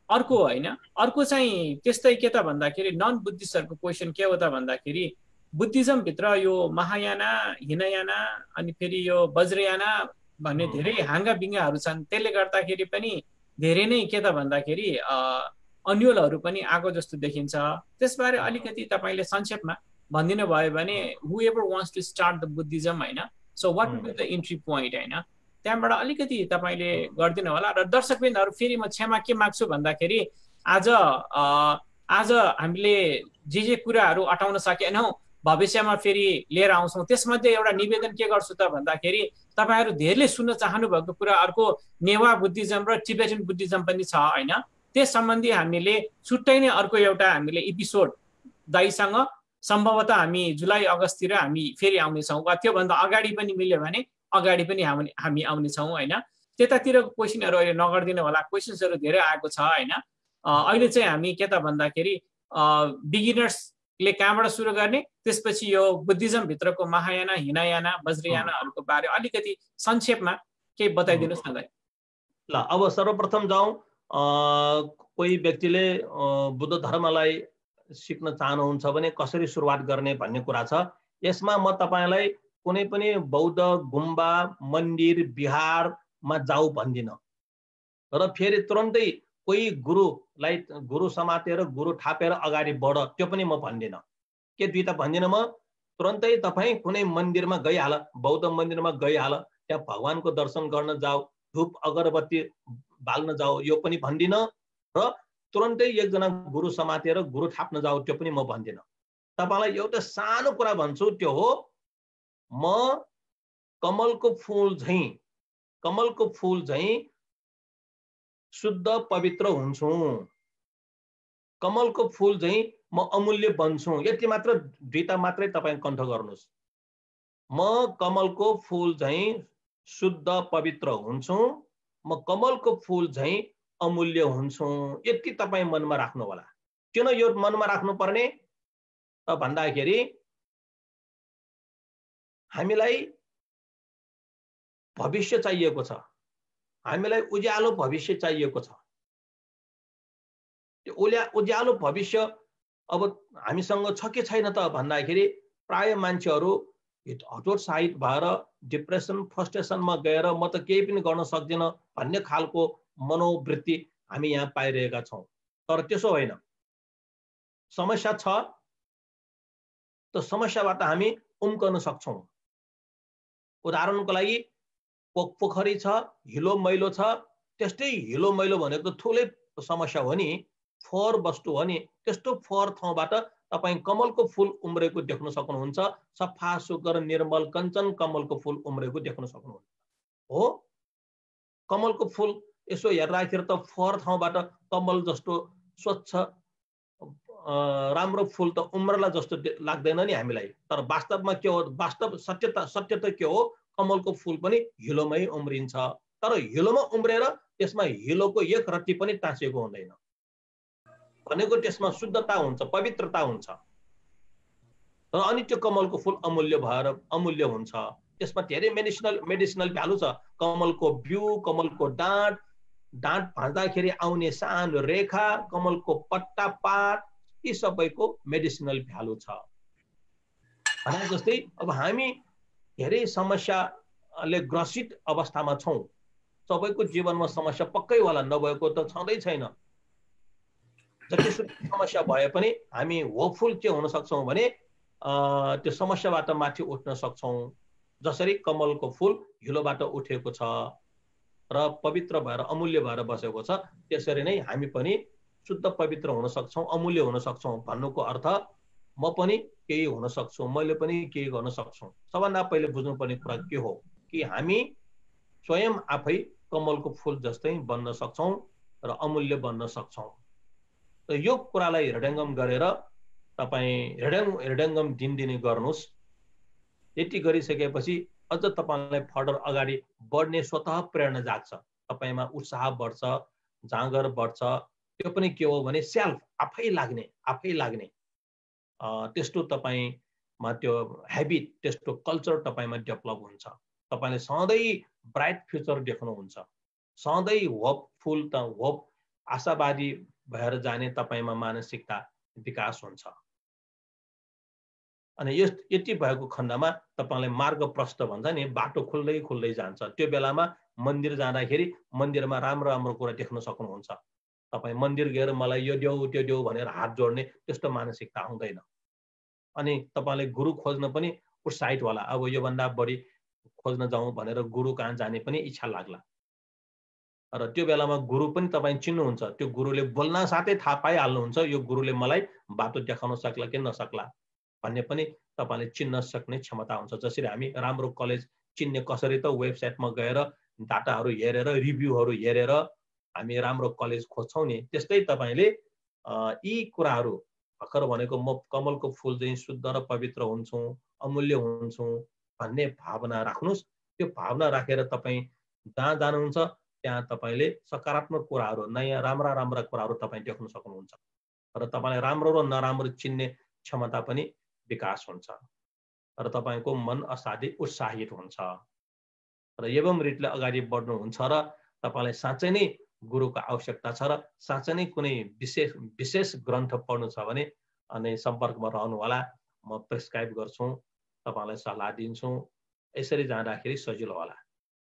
अर्को होइन, अर्को चाहिँ त्यस्तै के त भन्दाखेरि नन बुद्धिस्टहरूको क्वेसन के हो त भन्दाखेरि बुद्धिज्मभित्र यो महायाना, हिनयाना अनि फेरि यो वज्रयाना भन्ने धेरै हाङ्गा बिङ्गाहरू छन्। त्यसले गर्दाखेरि पनि धेरै नै के त भन्दाखेरि अन्यलहरू पनि आएको जस्तो देखिन्छ। त्यसबारे अलिकति तपाईँले संक्षेपमा भनिदिनु भयो भने whoever wants to start the Buddhism होइन, so what would be the entry point होइन, त्यहाँबाट अलिकति तपाईँले गरिदिनु होला। र दर्शकबिनहरू फेरि म क्षमा के माग्छु भन्दाखेरि आज हामीले जे कुराहरू अटाउन सकेनौँ भविष्यमा फेरि लिएर आउँछौँ। त्यसमध्ये एउटा निवेदन के गर्छु त भन्दाखेरि तपाईँहरू धेरैले सुन्न चाहनु भएको कुरा अर्को नेवा बुद्धिज्म र टिबेटन बुद्धिज्म पनि छ होइन, त्यस सम्बन्धी हामीले छुट्टै नै अर्को एउटा हामीले एपिसोड दाइसँग सम्भवतः हामी जुलाई अगस्ततिर हामी फेरि आउनेछौँ, वा त्योभन्दा अगाडि पनि मिल्यो भने अगाडि पनि हामी आउनेछौँ होइन। त्यतातिरको क्वेसनहरू अहिले नगरिदिनु होला, क्वेसन्सहरू धेरै आएको छ होइन। अहिले चाहिँ हामी के त भन्दाखेरि बिगिनर्सले कहाँबाट सुरु गर्ने, त्यसपछि यो बुद्धिज्मभित्रको महायाना, हिनयाना, वज्रयानाहरूको बारे अलिकति संक्षेपमा केही बताइदिनुहोस् न दाइ। ल अब सर्वप्रथम जाउँ, कोही व्यक्तिले बुद्ध धर्मलाई सिक्न चाहनुहुन्छ भने कसरी सुरुवात गर्ने भन्ने कुरा छ। यसमा म तपाईँलाई कुनै पनि बौद्ध गुम्बा, मन्दिर, बिहारमा जाऊ भन्दिनँ र फेरि तुरन्तै कोही गुरु समातेर गुरु थापेर अगाडि बढ त्यो पनि म भन्दिनँ। के दुईटा भन्दिनँ म, तुरन्तै तपाईँ कुनै मन्दिरमा गइहाल, बौद्ध मन्दिरमा गइहाल, त्यहाँ भगवानको दर्शन गर्न जाऊ, धूप अगरबत्ती बाल्न जाऊ, यो पनि भन्दिनँ। र तुरन्तै एकजना गुरु समातेर गुरु थाप्न जाऊ, त्यो पनि म भन्दिनँ। तपाईँलाई एउटा सानो कुरा भन्छु, त्यो हो म कमलको फूल झैँ शुद्ध पवित्र हुन्छु, कमलको फूल झैँ म अमूल्य बन्छु। यति मात्र, दुईटा मात्रै तपाईँ कण्ठ गर्नुहोस्। म कमलको फूल झैँ शुद्ध पवित्र हुन्छु, म कमलको फूल झैँ अमूल्य हुन्छु, यति तपाईँ मनमा राख्नु होला। किन यो मनमा राख्नु पर्ने भन्दाखेरि हामीलाई भविष्य चाहिएको छ, हामीलाई उज्यालो भविष्य चाहिएको छ। त्यो उज्यालो भविष्य अब हामीसँग छ कि छैन त भन्दाखेरि प्राय मान्छेहरू हतोत्साहित भएर डिप्रेसन, फ्रस्ट्रेसनमा गएर म त केही पनि गर्न सक्दिनँ भन्ने खालको मनोवृत्ति हामी यहाँ पाइरहेका छौँ। तर त्यसो होइन, समस्या छ त समस्याबाट हामी उम्कन सक्छौँ। उदाहरणको लागि पोखरी छ, हिलो मैलो छ, त्यस्तै हिलो मैलो भनेको ठुलै समस्या हो नि, फोहोर वस्तु हो नि, त्यस्तो फोहोर ठाउँबाट तपाईँ कमलको फूल उम्रेको देख्न सक्नुहुन्छ। सफा सुग्घर निर्मल कञ्चन कमलको फूल उम्रेको देख्न सक्नुहुन्छ। हो, कमलको फूल यसो हेर्दाखेरि त फोहोर ठाउँबाट कमल जस्तो स्वच्छ राम्रो फूल त उम्रला जस्तो लाग्दैन नि हामीलाई। तर वास्तवमा के हो, वास्तव सत्य त के हो, कमलको फूल पनि हिलोमै उम्रिन्छ। तर हिलोमा उम्रेर त्यसमा हिलोको एक रत्ती पनि टाँसिएको हुँदैन, भनेको त्यसमा शुद्धता हुन्छ, पवित्रता हुन्छ। र अनि त्यो कमलको फूल अमूल्य हुन्छ। त्यसमा धेरै मेडिसिनल भ्यालु छ। कमलको बिउ, कमलको डाँठ भाँच्दाखेरि आउने सानो रेखा, कमलको पत्ता पात, यी सबैको मेडिसिनल भ्यालु छ। भने जस्तै अब हामी धेरै समस्याले ग्रसित अवस्थामा छौँ। सबैको जीवनमा समस्या पक्कै होला, नभएको त छँदै छैन। जतिसुकै समस्या भए पनि हामी होपफुल के हुन सक्छौँ भने त्यो समस्याबाट माथि उठ्न सक्छौँ। जसरी कमलको फूल हिलोबाट उठेको छ र पवित्र भएर अमूल्य भएर बसेको छ, त्यसरी नै हामी पनि शुद्ध पवित्र हुन सक्छौँ, अमूल्य हुन सक्छौँ। भन्नुको अर्थ म पनि केही हुन सक्छु, मैले पनि केही गर्न सक्छु। सबभन्दा पहिले बुझ्नुपर्ने कुरा के हो कि हामी स्वयं आफै कमलको फूल जस्तै बन्न सक्छौँ र अमूल्य बन्न सक्छौँ। त यो कुरालाई हृदयङ्गम गरेर तपाईँ हृदयङ्गम दिनदिनै गर्नुहोस्। यति गरिसकेपछि अझ तपाईँलाई फर्दर अगाडि बढ्ने स्वतः प्रेरणा जाग्छ, तपाईँमा उत्साह बढ्छ, जाँगर बढ्छ। त्यो पनि के हो भने सेल्फ, आफै लाग्ने त्यस्तो तपाईँमा त्यो हेबिट, त्यस्तो कल्चर तपाईँमा डेभलप हुन्छ। तपाईँले सधैँ ब्राइट फ्युचर देख्नुहुन्छ, सधैँ होप आशावादी भएर जाने तपाईमा मानसिकता विकास हुन्छ। अनि यति भएको खण्डमा तपाईलाई मार्ग प्रष्ट भन्छ नि, बाटो खुल्दै खुल्दै जान्छ। त्यो बेलामा मन्दिर जाँदाखेरि मन्दिरमा राम्रो राम्रो कुरा देख्न सक्नुहुन्छ। तपाई मन्दिर गएर मलाई यो देऊ त्यो देऊ भनेर हात जोड्ने त्यस्तो मानसिकता आउँदैन। अनि तपाईलाई गुरु खोज्न पनि उत्साहित होला, अब यो भन्दा बढी खोज्न जाउँ भनेर गुरु कहाँ जाने पनि इच्छा लाग्ला। र त्यो बेलामा गुरु पनि तपाई चिन्नुहुन्छ, त्यो गुरुले बोल्न साथै थाहा पाइहाल्नुहुन्छ यो गुरुले मलाई बाटो देखाउन सक्ला कि नसक्ला भन्ने पनि तपाईले चिन्न सक्ने क्षमता हुन्छ। जसरी हामी राम्रो कलेज चिन्ने कसरी त वेबसाइटमा गएर डाटाहरू हेरेर रिभ्यूहरू हेरेर हामी राम्रो कलेज खोज्छौं नि, त्यस्तै तपाईले यी कुराहरू भर्खर भनेको म कमलको फूल चाहिँ शुद्ध र पवित्र हुन्छु, अमूल्य हुन्छु भन्ने भावना राख्नुस्। त्यो भावना राखेर तपाई जहाँ जानुहुन्छ त्यहाँ तपाईले सकारात्मक कुराहरू, नयाँ राम्रा राम्रा कुराहरू तपाई देख्न सक्नुहुन्छ र तपाईलाई राम्रो र नराम्रो चिन्ने क्षमता पनि विकास हुन्छ र तपाईको मन असाध्यै उत्साहित हुन्छ र एवं रीतिले अगाडि बढ्नुहुन्छ र तपाईलाई साँच्चै नै गुरुको आवश्यकता छ र साँच्चै नै कुनै विशेष ग्रन्थ पढ्नु छ भने अनि सम्पर्कमा रहनु होला। म प्रेस्क्राइब गर्छु, तपाईलाई सल्लाह दिन्छु। यसरी जाँदाखेरि सजिलो होला।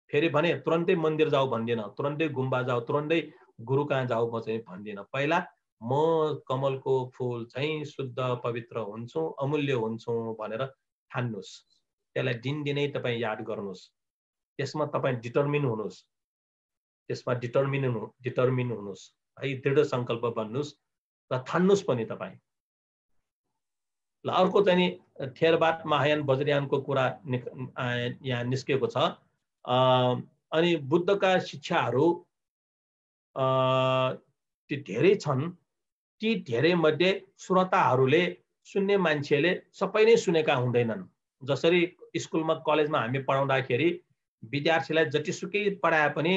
फेरि भने तुरन्तै मन्दिर जाऊ भन्दिन, तुरन्तै गुम्बा जाऊ, तुरन्तै गुरु कहाँ जाऊ म चाहिँ भन्दिन। पहिला म कमलको फूल चाहिँ शुद्ध पवित्र हुन्छु, अमूल्य हुन्छु भनेर ठान्नुस्। त्यसलाई दिनदिनै तपाईँ याद गर्नुस्। त्यसमा तपाईँ डिटर्मिन हुनुस्, त्यसमा डिटर्मिन हुनुस् है, दृढ संकल्प बन्नुस् र ठान्नुस् पनि तपाईँ। ल अर्को चाहिँ नि थेरवाद महायान वज्रयानको कुरा यहाँ निस्केको छ। अनि बुद्धका शिक्षाहरू ती धेरै छन्। ती धेरै मध्ये श्रोताहरूले सुन्ने मान्छेले सबै नै सुनेका हुँदैनन्। जसरी स्कुलमा कलेजमा हामी पढाउँदाखेरि विद्यार्थीलाई जतिसुकै पढाए पनि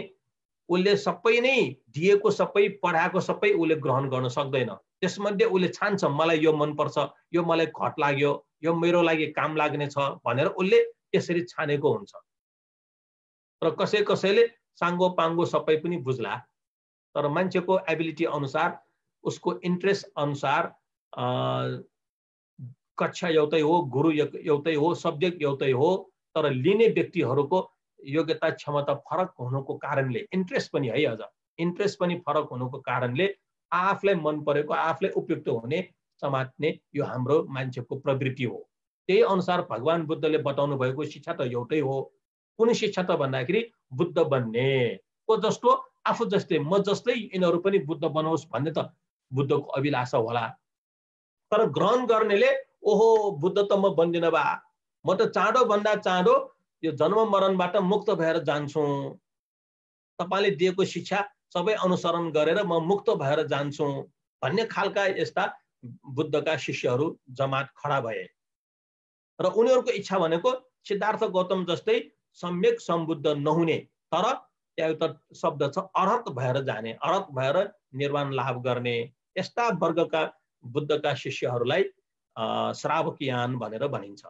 उसले सबै नै दिएको सबै पढाएको सबै उसले ग्रहण गर्न सक्दैन। त्यसमध्ये उसले छान्छ मलाई यो मनपर्छ, यो मलाई घट लाग्यो, यो मेरो लागि काम लाग्ने छ भनेर उसले त्यसरी छानेको हुन्छ। र कसैले साङ्गो पाङ्गो सबै पनि बुझ्ला, तर मान्छेको एबिलिटी अनुसार, उसको इन्ट्रेस्ट अनुसार कक्षा एउटै हो, गुरु एउटै हो, सब्जेक्ट एउटै हो, तर लिने व्यक्तिहरूको योग्यता क्षमता फरक हुनुको कारणले, इन्ट्रेस्ट पनि है, अझ इन्ट्रेस्ट पनि फरक हुनुको कारणले आफूलाई मन परेको, आफूलाई उपयुक्त हुने समात्ने यो हाम्रो मान्छेको प्रवृत्ति हो। त्यही अनुसार भगवान बुद्धले बताउनु भएको शिक्षा त एउटै हो। कुन शिक्षा त भन्दाखेरि बुद्ध बन्ने को जस्तो, आफू जस्तै, म जस्तै यिनीहरू पनि बुद्ध बनोस् भन्ने त बुद्धको अभिलाषा होला। तर ग्रहण गर्नेले ओहो बुद्ध त म बन्दिन बा, म त चाँडो भन्दा चाँडो यो जन्म मरणबाट मुक्त भएर जान्छु, तपाईले दिएको शिक्षा सबै अनुसरण गरेर म मुक्त भएर जान्छु भन्ने खालका यस्ता बुद्धका शिष्यहरू जमात खडा भए। र उनीहरूको इच्छा भनेको सिद्धार्थ गौतम जस्तै सम्यक सम्बुद्ध नहुने, तर त्यहाँ एउटा शब्द छ अरहत भएर जाने, अरहत भएर निर्वाण लाभ गर्ने, यस्ता वर्गका बुद्धका शिष्यहरूलाई श्रावकयान भनेर भनिन्छ।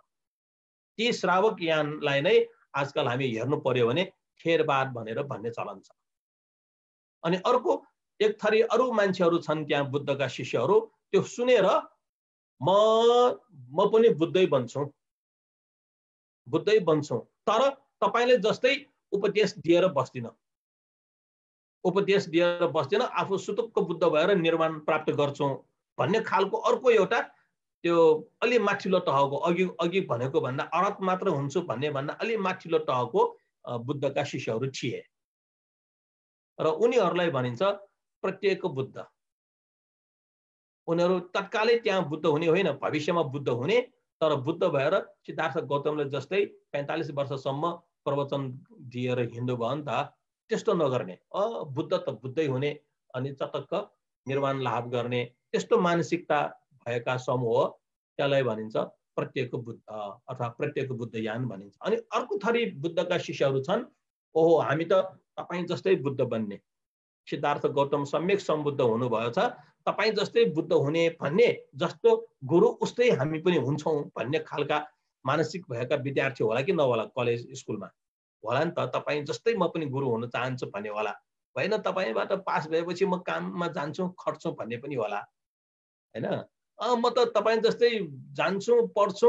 ती श्रावकयानलाई नै आजकल हामी हेर्नु पर्यो भने थेरवाद भनेर भन्ने चलन छ। अनि अर्को एक थरी अरू मान्छेहरू छन् त्यहाँ बुद्धका शिष्यहरू, त्यो सुनेर म पनि बुद्धै बन्छु, तर तपाईले जस्तै उपदेश दिएर बस्दिन, आफू सुतुक्क बुद्ध भएर निर्वाण प्राप्त गर्छु भन्ने खालको अर्को एउटा त्यो अलि माथिल्लो तहको, अघि भनेको भन्दा अरहत मात्र हुन्छु भन्ने भन्दा अलि माथिल्लो तहको बुद्धका शिष्यहरू थिए। र उनीहरूलाई भनिन्छ प्रत्येक बुद्ध। उनीहरू तत्कालै त्यहाँ बुद्ध हुने होइन, भविष्यमा बुद्ध हुने, तर बुद्ध भएर सिद्धार्थ गौतमले जस्तै 45 वर्षसम्म प्रवचन दिएर हिँड्नु भयो नि त, त्यस्तो नगर्ने, बुद्ध त बुद्धै हुने अनि चटक्क निर्वाण लाभ गर्ने, त्यस्तो मानसिकता भएका समूह त्यसलाई भनिन्छ प्रत्येक बुद्ध अथवा प्रत्येक बुद्धयान भनिन्छ। अनि अर्को थरी बुद्धका शिष्यहरू छन्, ओहो हामी त तपाईँ जस्तै बुद्ध बन्ने, सिद्धार्थ गौतम सम्यक सम्बुद्ध हुनुभएको छ, तपाईँ जस्तै बुद्ध हुने भन्ने, जस्तो गुरु उस्तै हामी पनि हुन्छौँ भन्ने खालका मानसिक भएका विद्यार्थी होला कि नहोला, कलेज स्कुलमा होला नि त, तपाईँ जस्तै म पनि गुरु हुन चाहन्छु भन्ने होला। होइन तपाईँबाट पास भएपछि म काममा जान्छु खट्छु भन्ने पनि होला हैन। म त तपाईँ जस्तै जान्छु पढ्छु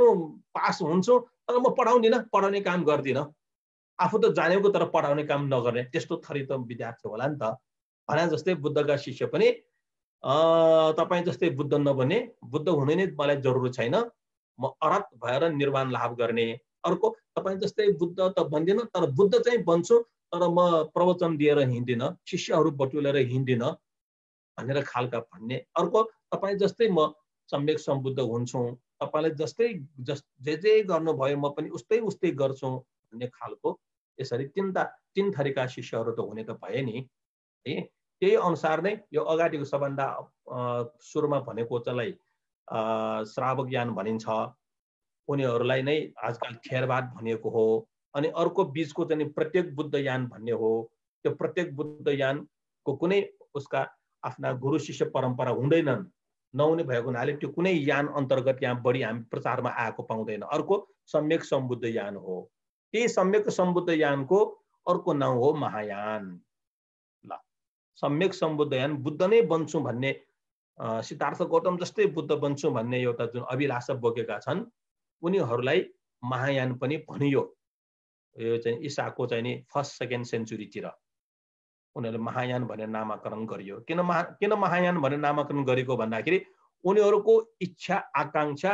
पास हुन्छु तर म पढाउँदिनँ, पढाउने काम गर्दिनँ, आफू त जानेको तर पढाउने काम नगर्ने, त्यस्तो थरी त विद्यार्थी होला नि त भने जस्तै बुद्धका शिष्य पनि तपाईँ जस्तै बुद्ध नबने, बुद्ध हुने नै मलाई जरुरी छैन, म अरहत भएर निर्वाण लाभ गर्ने। अर्को तपाईँ जस्तै बुद्ध त बन्दिनँ तर बुद्ध चाहिँ बन्छु तर म प्रवचन दिएर हिँड्दिनँ, शिष्यहरू बटुलेर हिँड्दिनँ भनेर खालका भन्ने। अर्को तपाईँ जस्तै म सम्यक सम्बुद्ध हुन्छु, तपाईँले जस्तै जे गर्नुभयो म पनि उस्तै उस्तै गर्छु भन्ने खालको। यसरी तीन थरीका शिष्यहरू त हुने त भए नि है। त्यही अनुसार नै यो अगाडिको सबभन्दा सुरुमा भनेको चाहिँ श्रावक यान भनिन्छ, उनीहरूलाई नै आजकल थेरवाद भनिएको हो। अनि अर्को बीचको चाहिँ प्रत्येक बुद्ध यान भन्ने हो। त्यो प्रत्येक बुद्ध यानको कुनै उसका आफ्ना गुरु शिष्य परम्परा हुँदैनन्, नहुने भएको हुनाले त्यो कुनै यान अन्तर्गत यहाँ बढी हामी प्रचारमा आएको पाउँदैन। अर्को सम्यक सम्बुद्ध यान हो। त्यही सम्यक सम्बुद्ध यानको अर्को नाउँ हो महायान। ल सम्यक सम्बुद्ध यान बुद्ध नै बन्छु भन्ने, सिद्धार्थ गौतम जस्तै बुद्ध बन्छु भन्ने एउटा जुन अभिलाषा बोकेका छन् उनीहरूलाई महायान पनि भनियो। यो चाहिँ ईसाको चाहिँ नि 1st 2nd सेन्चुरीतिर उनीहरूले महायान भनेर नामाकरण गरियो। किन महायान भनेर नामाकरण गरेको भन्दाखेरि उनीहरूको इच्छा आकांक्षा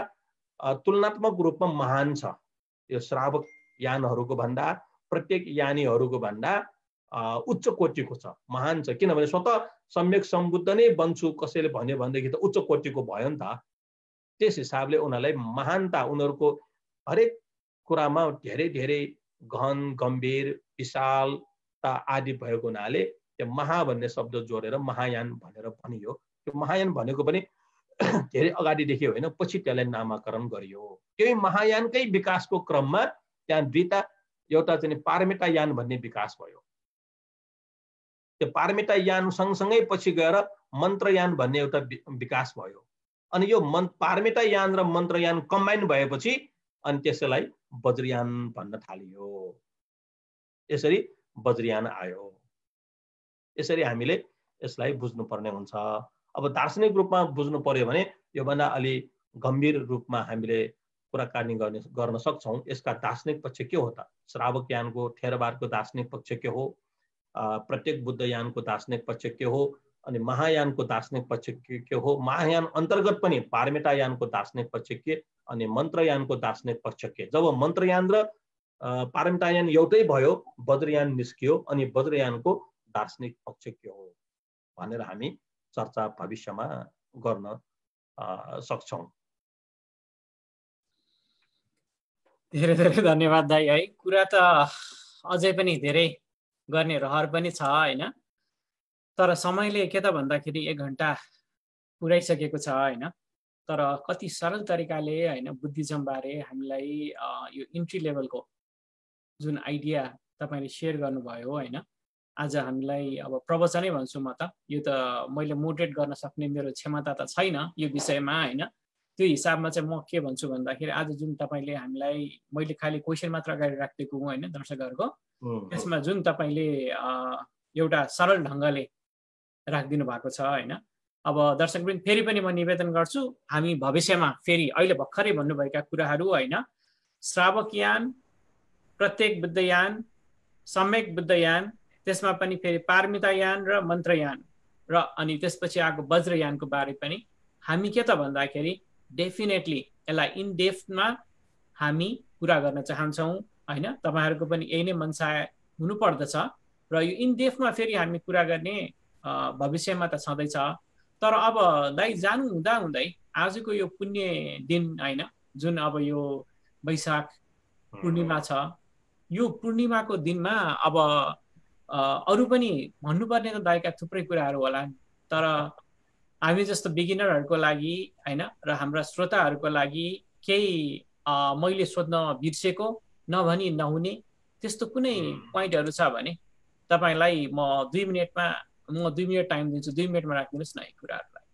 तुलनात्मक रूपमा महान छ। यो श्रावक यानहरूको भन्दा प्रत्येक यानीहरूको भन्दा उच्च कोटिको छ, महान छ। किनभने स्वतः सम्यक सम्बुद्ध नै बन्छु कसैले भन्यो भनेदेखि त उच्च कोटिको भयो नि त। त्यस हिसाबले उनीहरूलाई महानता, उनीहरूको हरेक कुरामा धेरै धेरै गहन गम्भीर विशालता आदि भएको हुनाले त्यो महा भन्ने शब्द जोडेर महायान भनेर भनियो। त्यो महायान भनेको पनि धेरै अगाडिदेखि होइन, पछि त्यसलाई नामाकरण गरियो। त्यही महायानकै विकासको क्रममा त्यहाँ दुईटा, एउटा चाहिँ पारमिता यान भन्ने विकास भयो। त्यो पारमिता यान सँगसँगै पछि गएर मन्त्रयान भन्ने एउटा विकास भयो। अनि यो पारमिता यान र मन्त्रयान कम्बाइन भएपछि अनि त्यसलाई वज्रयान भन्न थालियो। यसरी वज्रयान आयो। यसरी हामीले यसलाई बुझ्नुपर्ने हुन्छ। अब दार्शनिक रूपमा बुझ्नु पर्यो भने योभन्दा अलि गम्भीर रूपमा हामीले कुराकानी गर्न सक्छौँ। यसका दार्शनिक पक्ष के हो त? श्रावक यानको थेरवादको दार्शनिक पक्ष के हो, प्रत्येक बुद्ध यानको दार्शनिक पक्ष के हो, अनि महायानको दार्शनिक पक्ष के हो, महायान अन्तर्गत पनि पारमिता यानको दार्शनिक पक्ष के, अनि मन्त्रयानको दार्शनिक पक्ष के। जब मन्त्रयान र पारमिता यान एउटै भयो, वज्रयान निस्कियो, अनि वज्रयानको दार्शनिक पक्ष के हो भनेर हामी चर्चा भविष्यमा गर्न सक्छौँ। धेरै धेरै धन्यवाद दाइ है। कुरा त अझै पनि धेरै गर्ने रहर पनि छ होइन, तर समयले के त भन्दाखेरि 1 घण्टा पुराइसकेको छ होइन। तर कति सरल तरिकाले होइन बुद्धिज्म बारे हामीलाई यो इन्ट्री लेभलको जुन आइडिया तपाईँले सेयर गर्नुभयो होइन। आज हामीलाई अब प्रवचनै भन्छु म त, यो त मैले मोटिभेट गर्न सक्ने मेरो क्षमता त छैन यो विषयमा होइन। त्यो हिसाबमा चाहिँ म के भन्छु भन्दाखेरि आज जुन तपाईँले हामीलाई, मैले खालि क्वेसन मात्र अगाडि राखिदिएको होइन दर्शकहरूको, त्यसमा जुन तपाईँले एउटा सरल ढङ्गले राखिदिनु भएको छ होइन। अब दर्शकवृन्द फेरि पनि म निवेदन गर्छु, हामी भविष्यमा फेरि अहिले भर्खरै भन्नुभएका कुराहरू होइन, श्रावक यान, प्रत्येक बुद्धयान, सम्यक बुद्धयान, त्यसमा पनि फेरि पारमिता यान र मन्त्रयान र अनि त्यसपछि आएको वज्रयानको बारे पनि हामी के त भन्दाखेरि डेफिनेटली यसलाई इन डेप्थमा हामी कुरा गर्न चाहन्छौँ होइन। तपाईँहरूको पनि यही नै मनसा हुनुपर्दछ र यो इन डेप्थमा फेरि हामी कुरा गर्ने भविष्यमा त छँदैछ। तर अब दाइ जानु हुँदा हुँदै आजको यो पुण्य दिन होइन, जुन अब यो वैशाख पूर्णिमा छ, यो पूर्णिमाको दिनमा अब अरू पनि भन्नुपर्ने त दाइका थुप्रै कुराहरू होला, तर हामी जस्तो बिगिनरहरूको लागि होइन र हाम्रा श्रोताहरूको लागि केही मैले सोध्न बिर्सेको नभनी नहुने त्यस्तो कुनै पोइन्टहरू छ भने तपाईँलाई म 2 मिनट टाइम दिन्छु। 2 मिनटमा राखिदिनुहोस् न यी कुराहरूलाई।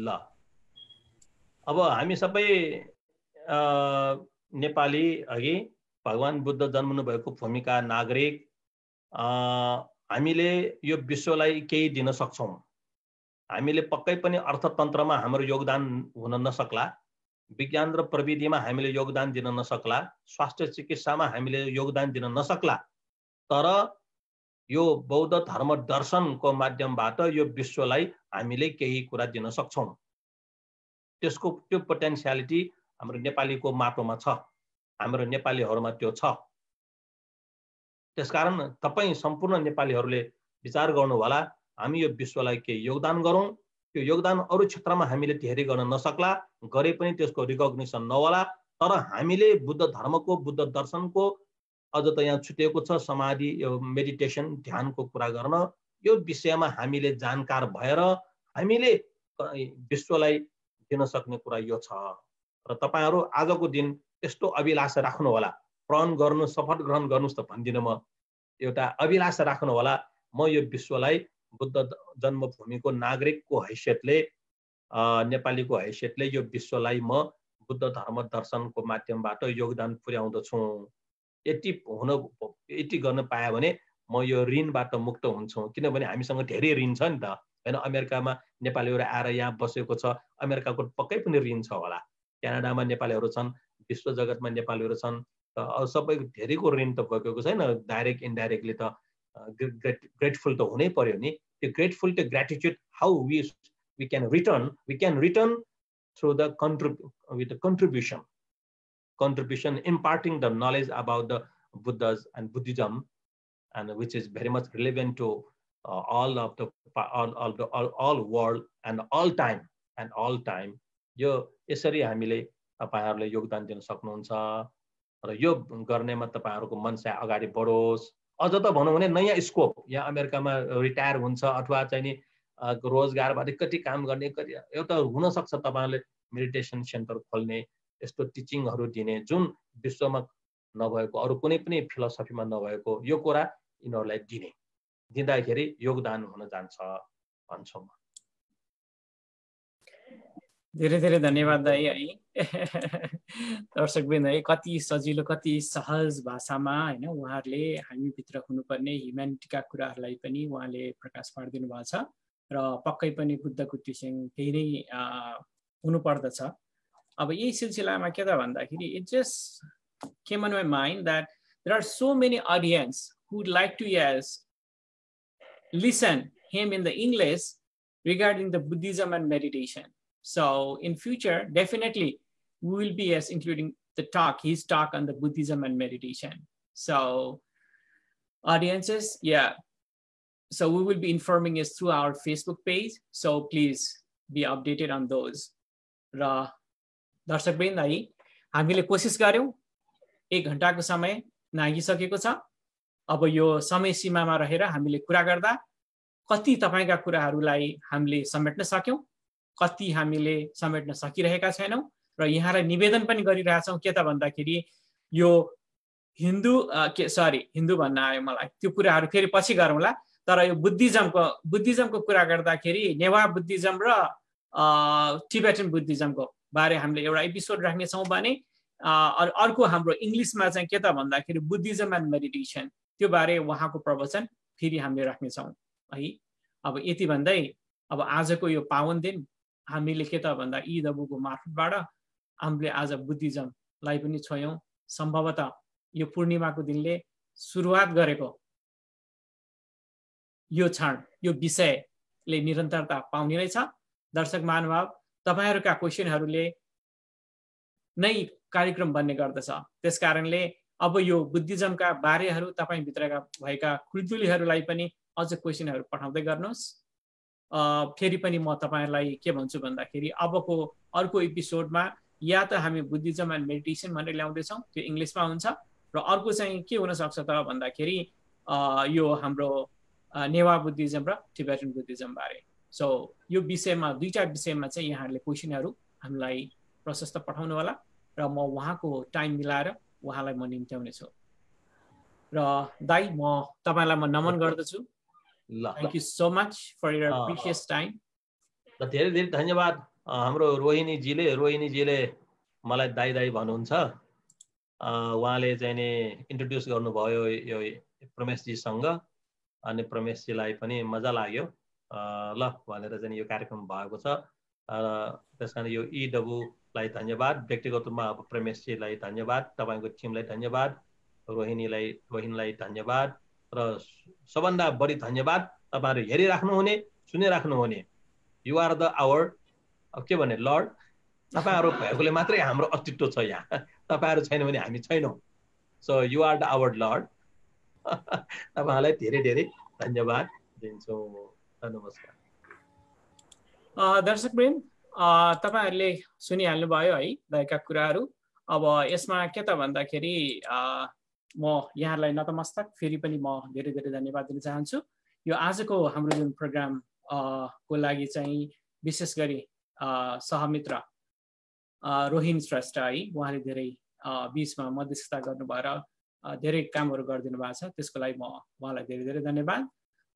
ल अब हामी सबै नेपाली अघि भगवान बुद्ध जन्मनु भएको भूमिका नागरिक हामीले यो विश्वलाई केही दिन सक्छौं। हामीले पक्कै पनि अर्थतन्त्रमा हाम्रो योगदान हुन नसक्ला, विज्ञान र प्रविधिमा हामीले योगदान दिन नसक्ला, स्वास्थ्य चिकित्सामा हामीले योगदान दिन नसक्ला, तर यो बौद्ध धर्म दर्शनको माध्यमबाट यो विश्वलाई हामीले केही कुरा दिन सक्छौं। त्यसको त्यो पोटेन्शियालिटी हाम्रो नेपालीको माटोमा छ, हाम्रो नेपालीहरुमा त्यो छ। त्यसकारण तपाई सम्पूर्ण नेपालीहरुले विचार गर्नु होला, हामी यो विश्वलाई केही योगदान गरौं। त्यो योगदान अरु क्षेत्रमा हामीले धेरै गर्न नसक्ला, गरे पनि त्यसको रिकग्निसन नहोला, तर हामीले बुद्ध धर्मको, बुद्ध दर्शनको अझ त यहाँ छुटेको छ समाधि, यो मेडिटेसन, ध्यानको कुरा गर्न, यो विषयमा हामीले जानकार भएर हामीले विश्वलाई दिन सक्ने कुरा यो छ। र तपाईहरु आजको दिन यस्तो अभिलाषा राख्नु होला, प्रण गर्नु, शपथ ग्रहण गर्नुस् त भन्दिन म, एउटा अभिलाषा राख्नु होला, म यो विश्वलाई बुद्ध जन्मभूमिको नागरिकको हैसियतले, नेपालीको हैसियतले यो विश्वलाई म बुद्ध धर्म दर्शनको माध्यमबाट योगदान पुर्याउँदछु। यति गर्न पाए भने म यो ऋणबाट मुक्त हुन्छु। किनभने हामीसँग धेरै ऋण छ नि त, हैन? अमेरिकामा नेपालीहरु आएर यहाँ बसेको छ, अमेरिकाको पक्कै पनि ऋण छ होला, क्यानाडामा नेपालीहरु छन्, विश्व जगतमा नेपालीहरु छन्, सबै धेरैको ऋण त गएको छैन, डाइरेक्ट इन्डाइरेक्टली त ग्रेटफुल त हुनै पर्यो नि। त्यो grateful to gratitude how we can return through the contribution, imparting the knowledge about the Buddhas and Buddhism, and which is very much relevant to all world and all time. यो यसरी हामीले तपाईहरुले योगदान दिन सक्नुहुन्छ र यो गर्नेमा तपाईहरुको मनसा अगाडि बढोस्। अझ त भनौं भने नयाँ स्कोप, यहाँ अमेरिकामा रिटायर हुन्छ अथवा चाहिँ नि रोजगारबाट कति काम गर्ने, एउटा हुन सक्छ तपाईहरुले मेडिटेसन सेन्टर खोल्ने, यस्तो टिचिङहरु दिने, जुन विश्वमा नभएको, अरु कुनै पनि फिलोसफीमा नभएको यो कुरा यिनीहरुलाई दिँदाखेरि योगदान हुन जान्छ भन्छु म। धेरै धेरै धन्यवाद दाइ है। दर्शकवृन्द है, कति सजिलो, कति सहज भाषामा हैन उहाँहरूले हामीभित्र हुनुपर्ने ह्युम्यानिटीका कुराहरूलाई पनि उहाँले प्रकाश पारिदिनु भएको छ र पक्कै पनि बुद्धको टिचिङ त्यही नै हुनुपर्दछ। अब यही सिलसिलामा के त भन्दाखेरि, it just came on my mind that there are so many audience who would like to listen him in the English regarding the Buddhism and meditation. So in future, definitely we will be including his talk on the Buddhism and meditation. So audiences, yeah. So we will be informing us through our Facebook page. So please be updated on those. र दर्शकवृन्द है, हामीले कोसिस गर्यौं, 1 घण्टाको समय नागिसकेको छ। अब यो समय सीमामा रहेर हामीले कुरा गर्दा कति तपाईका कुराहरूलाई हामीले समेट्न सक्यौं, कति हामीले समेट्न सकिरहेका छैनौं, र यहाँलाई निवेदन पनि गरिरहेछौं के त भन्दाखेरि यो हिन्दू भन्न आयो मलाई, त्यो कुराहरू फेरि पछि गरौँला। तर यो बुद्धिजमको कुरा गर्दाखेरि नेवा बुद्धिजम र टिबेटन बुद्धिजमको बारे हामीले एउटा एपिसोड राख्ने छौं भने अर्को हाम्रो इंग्लिशमा चाहिँ के त भन्दाखेरि बुद्धिजम एन्ड मेडिटेसन, त्यो बारे उहाँको प्रवचन फेरि हामीले राख्ने छौं है। अब यति भन्दै अब आजको यो पावन दिन हामीले के त भन्दा ईद अबुको मार्फतबाट हामीले आज बुद्धिजमलाई पनि छोयौं। सम्भवतः यो पूर्णिमाको दिनले सुरुवात गरेको यो क्षण, यो विषयले निरन्तरता पाउने रहेछ। दर्शक महानुभाव, तपाईहरुका क्वेशनहरुले नै कार्यक्रम बन्ने गर्दछ। त्यसकारणले अब यो बुद्धिजमका बारेहरु तपाई भित्रका भएका खुल्दुलीहरुलाई पनि अझ क्वेशनहरु पठाउँदै गर्नुहोस्। फेरि पनि म तपाईहरुलाई के भन्छु भन्दाखेरि अबको अर्को एपिसोडमा या त हामी बुद्धिजम एन्ड मेडिटेसन भनेर ल्याउँदै छौं, त्यो इंग्लिशमा हुन्छ, र अर्को चाहिँ के हुन सक्छ त भन्दाखेरि यो हाम्रो नेवा बुद्धिजम र टिबेटन बुद्धिजम बारे। सो यो विषयमा दुईटा विषयमा चाहिँ यहाँहरूले क्वेशनहरु हामीलाई प्रशस्त पठाउनु होला र म उहाँको टाइम मिलाएर उहाँलाई म निम्त्याउने छु। र दाइ, म तपाईलाई म नमन गर्दछु। Thank you so much for your precious time. धेरै धेरै धन्यवाद। हाम्रो रोहिणीजीले मलाई दाइ भन्नुहुन्छ। उहाँले चाहिँ नि इन्ट्रोड्युस गर्नुभयो यो प्रमेशजीसँग। अनि प्रमेशजीलाई पनि मजा लाग्यो ल भनेर चाहिँ यो कार्यक्रम भएको छ। त्यसकारण यो EWलाई धन्यवाद, व्यक्तिगत रूपमा अब प्रमेशजीलाई धन्यवाद, तपाईँको टिमलाई धन्यवाद, रोहिणीलाई धन्यवाद र सबभन्दा बढी धन्यवाद तपाईँहरू हेरिराख्नुहुने सुनिराख्नुहुने। यु आर द आवर के भने लर्ड, तपाईँहरू भएकोले मात्रै हाम्रो अस्तित्व छ यहाँ, तपाईँहरू छैन भने हामी छैनौँ। So you are the our lord. तपाईँहरूलाई धेरै धेरै धन्यवाद दिन्छु। नमस्कार। दर्शकवृन्द, तपाईँहरूले सुनिहाल्नुभयो है भएका कुराहरू। अब यसमा के त भन्दाखेरि म यहाँलाई नतमस्तक फेरि पनि म धेरै धेरै धन्यवाद दिन चाहन्छु। यो आजको हाम्रो जुन प्रोग्राम को लागि चाहिँ विशेष गरी सहमित्र रोहिण श्रेष्ठ है, उहाँले धेरै बिचमा मध्यस्थता गर्नुभएर धेरै कामहरू गरिदिनु भएको छ, त्यसको लागि म उहाँलाई धेरै धेरै धन्यवाद।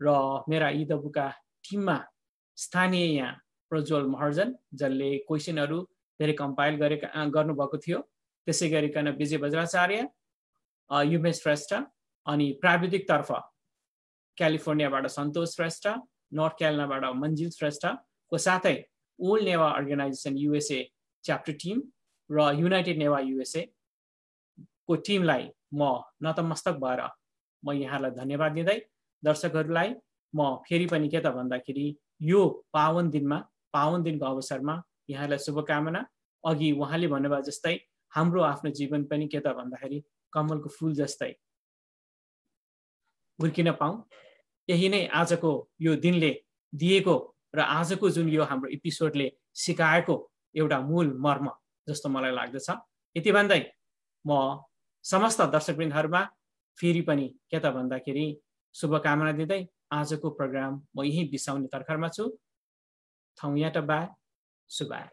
र मेरा EWका टिममा स्थानीय यहाँ प्रज्वल महर्जन, जसले क्वेसनहरू धेरै कम्पाइल गर्नुभएको थियो, त्यसै गरिकन विजय बज्राचार्य, युमेश श्रेष्ठ, अनि प्राविधिक तर्फ क्यालिफोर्नियाबाट सन्तोष श्रेष्ठ, नर्थ क्यारोलिनाबाट मन्जिल श्रेष्ठको साथै old Newa organisation USA chapter team र युनाइटेड नेवा USA को टिमलाई म नतमस्तक भएर म यहाँलाई धन्यवाद दिँदै दर्शकहरूलाई म फेरि पनि के त भन्दाखेरि यो पावन दिनको अवसरमा यहाँलाई शुभकामना। अघि उहाँले भन्नुभयो जस्तै हाम्रो आफ्नो जीवन पनि के त भन्दाखेरि कमलको फूल जस्तै हुर्किन पाऊँ, यही नै आजको यो दिनले दिएको र आजको जुन यो हाम्रो एपिसोडले सिकाएको एउटा मूल मर्म जस्तो मलाई लाग्दछ। यति भन्दै म समस्त दर्शकवृन्दहरूमा फेरि पनि के त भन्दाखेरि शुभकामना दिँदै आजको प्रोग्राम म यही बिसाउने तर्खरमा छु। थौयाटा बाय सुबाय।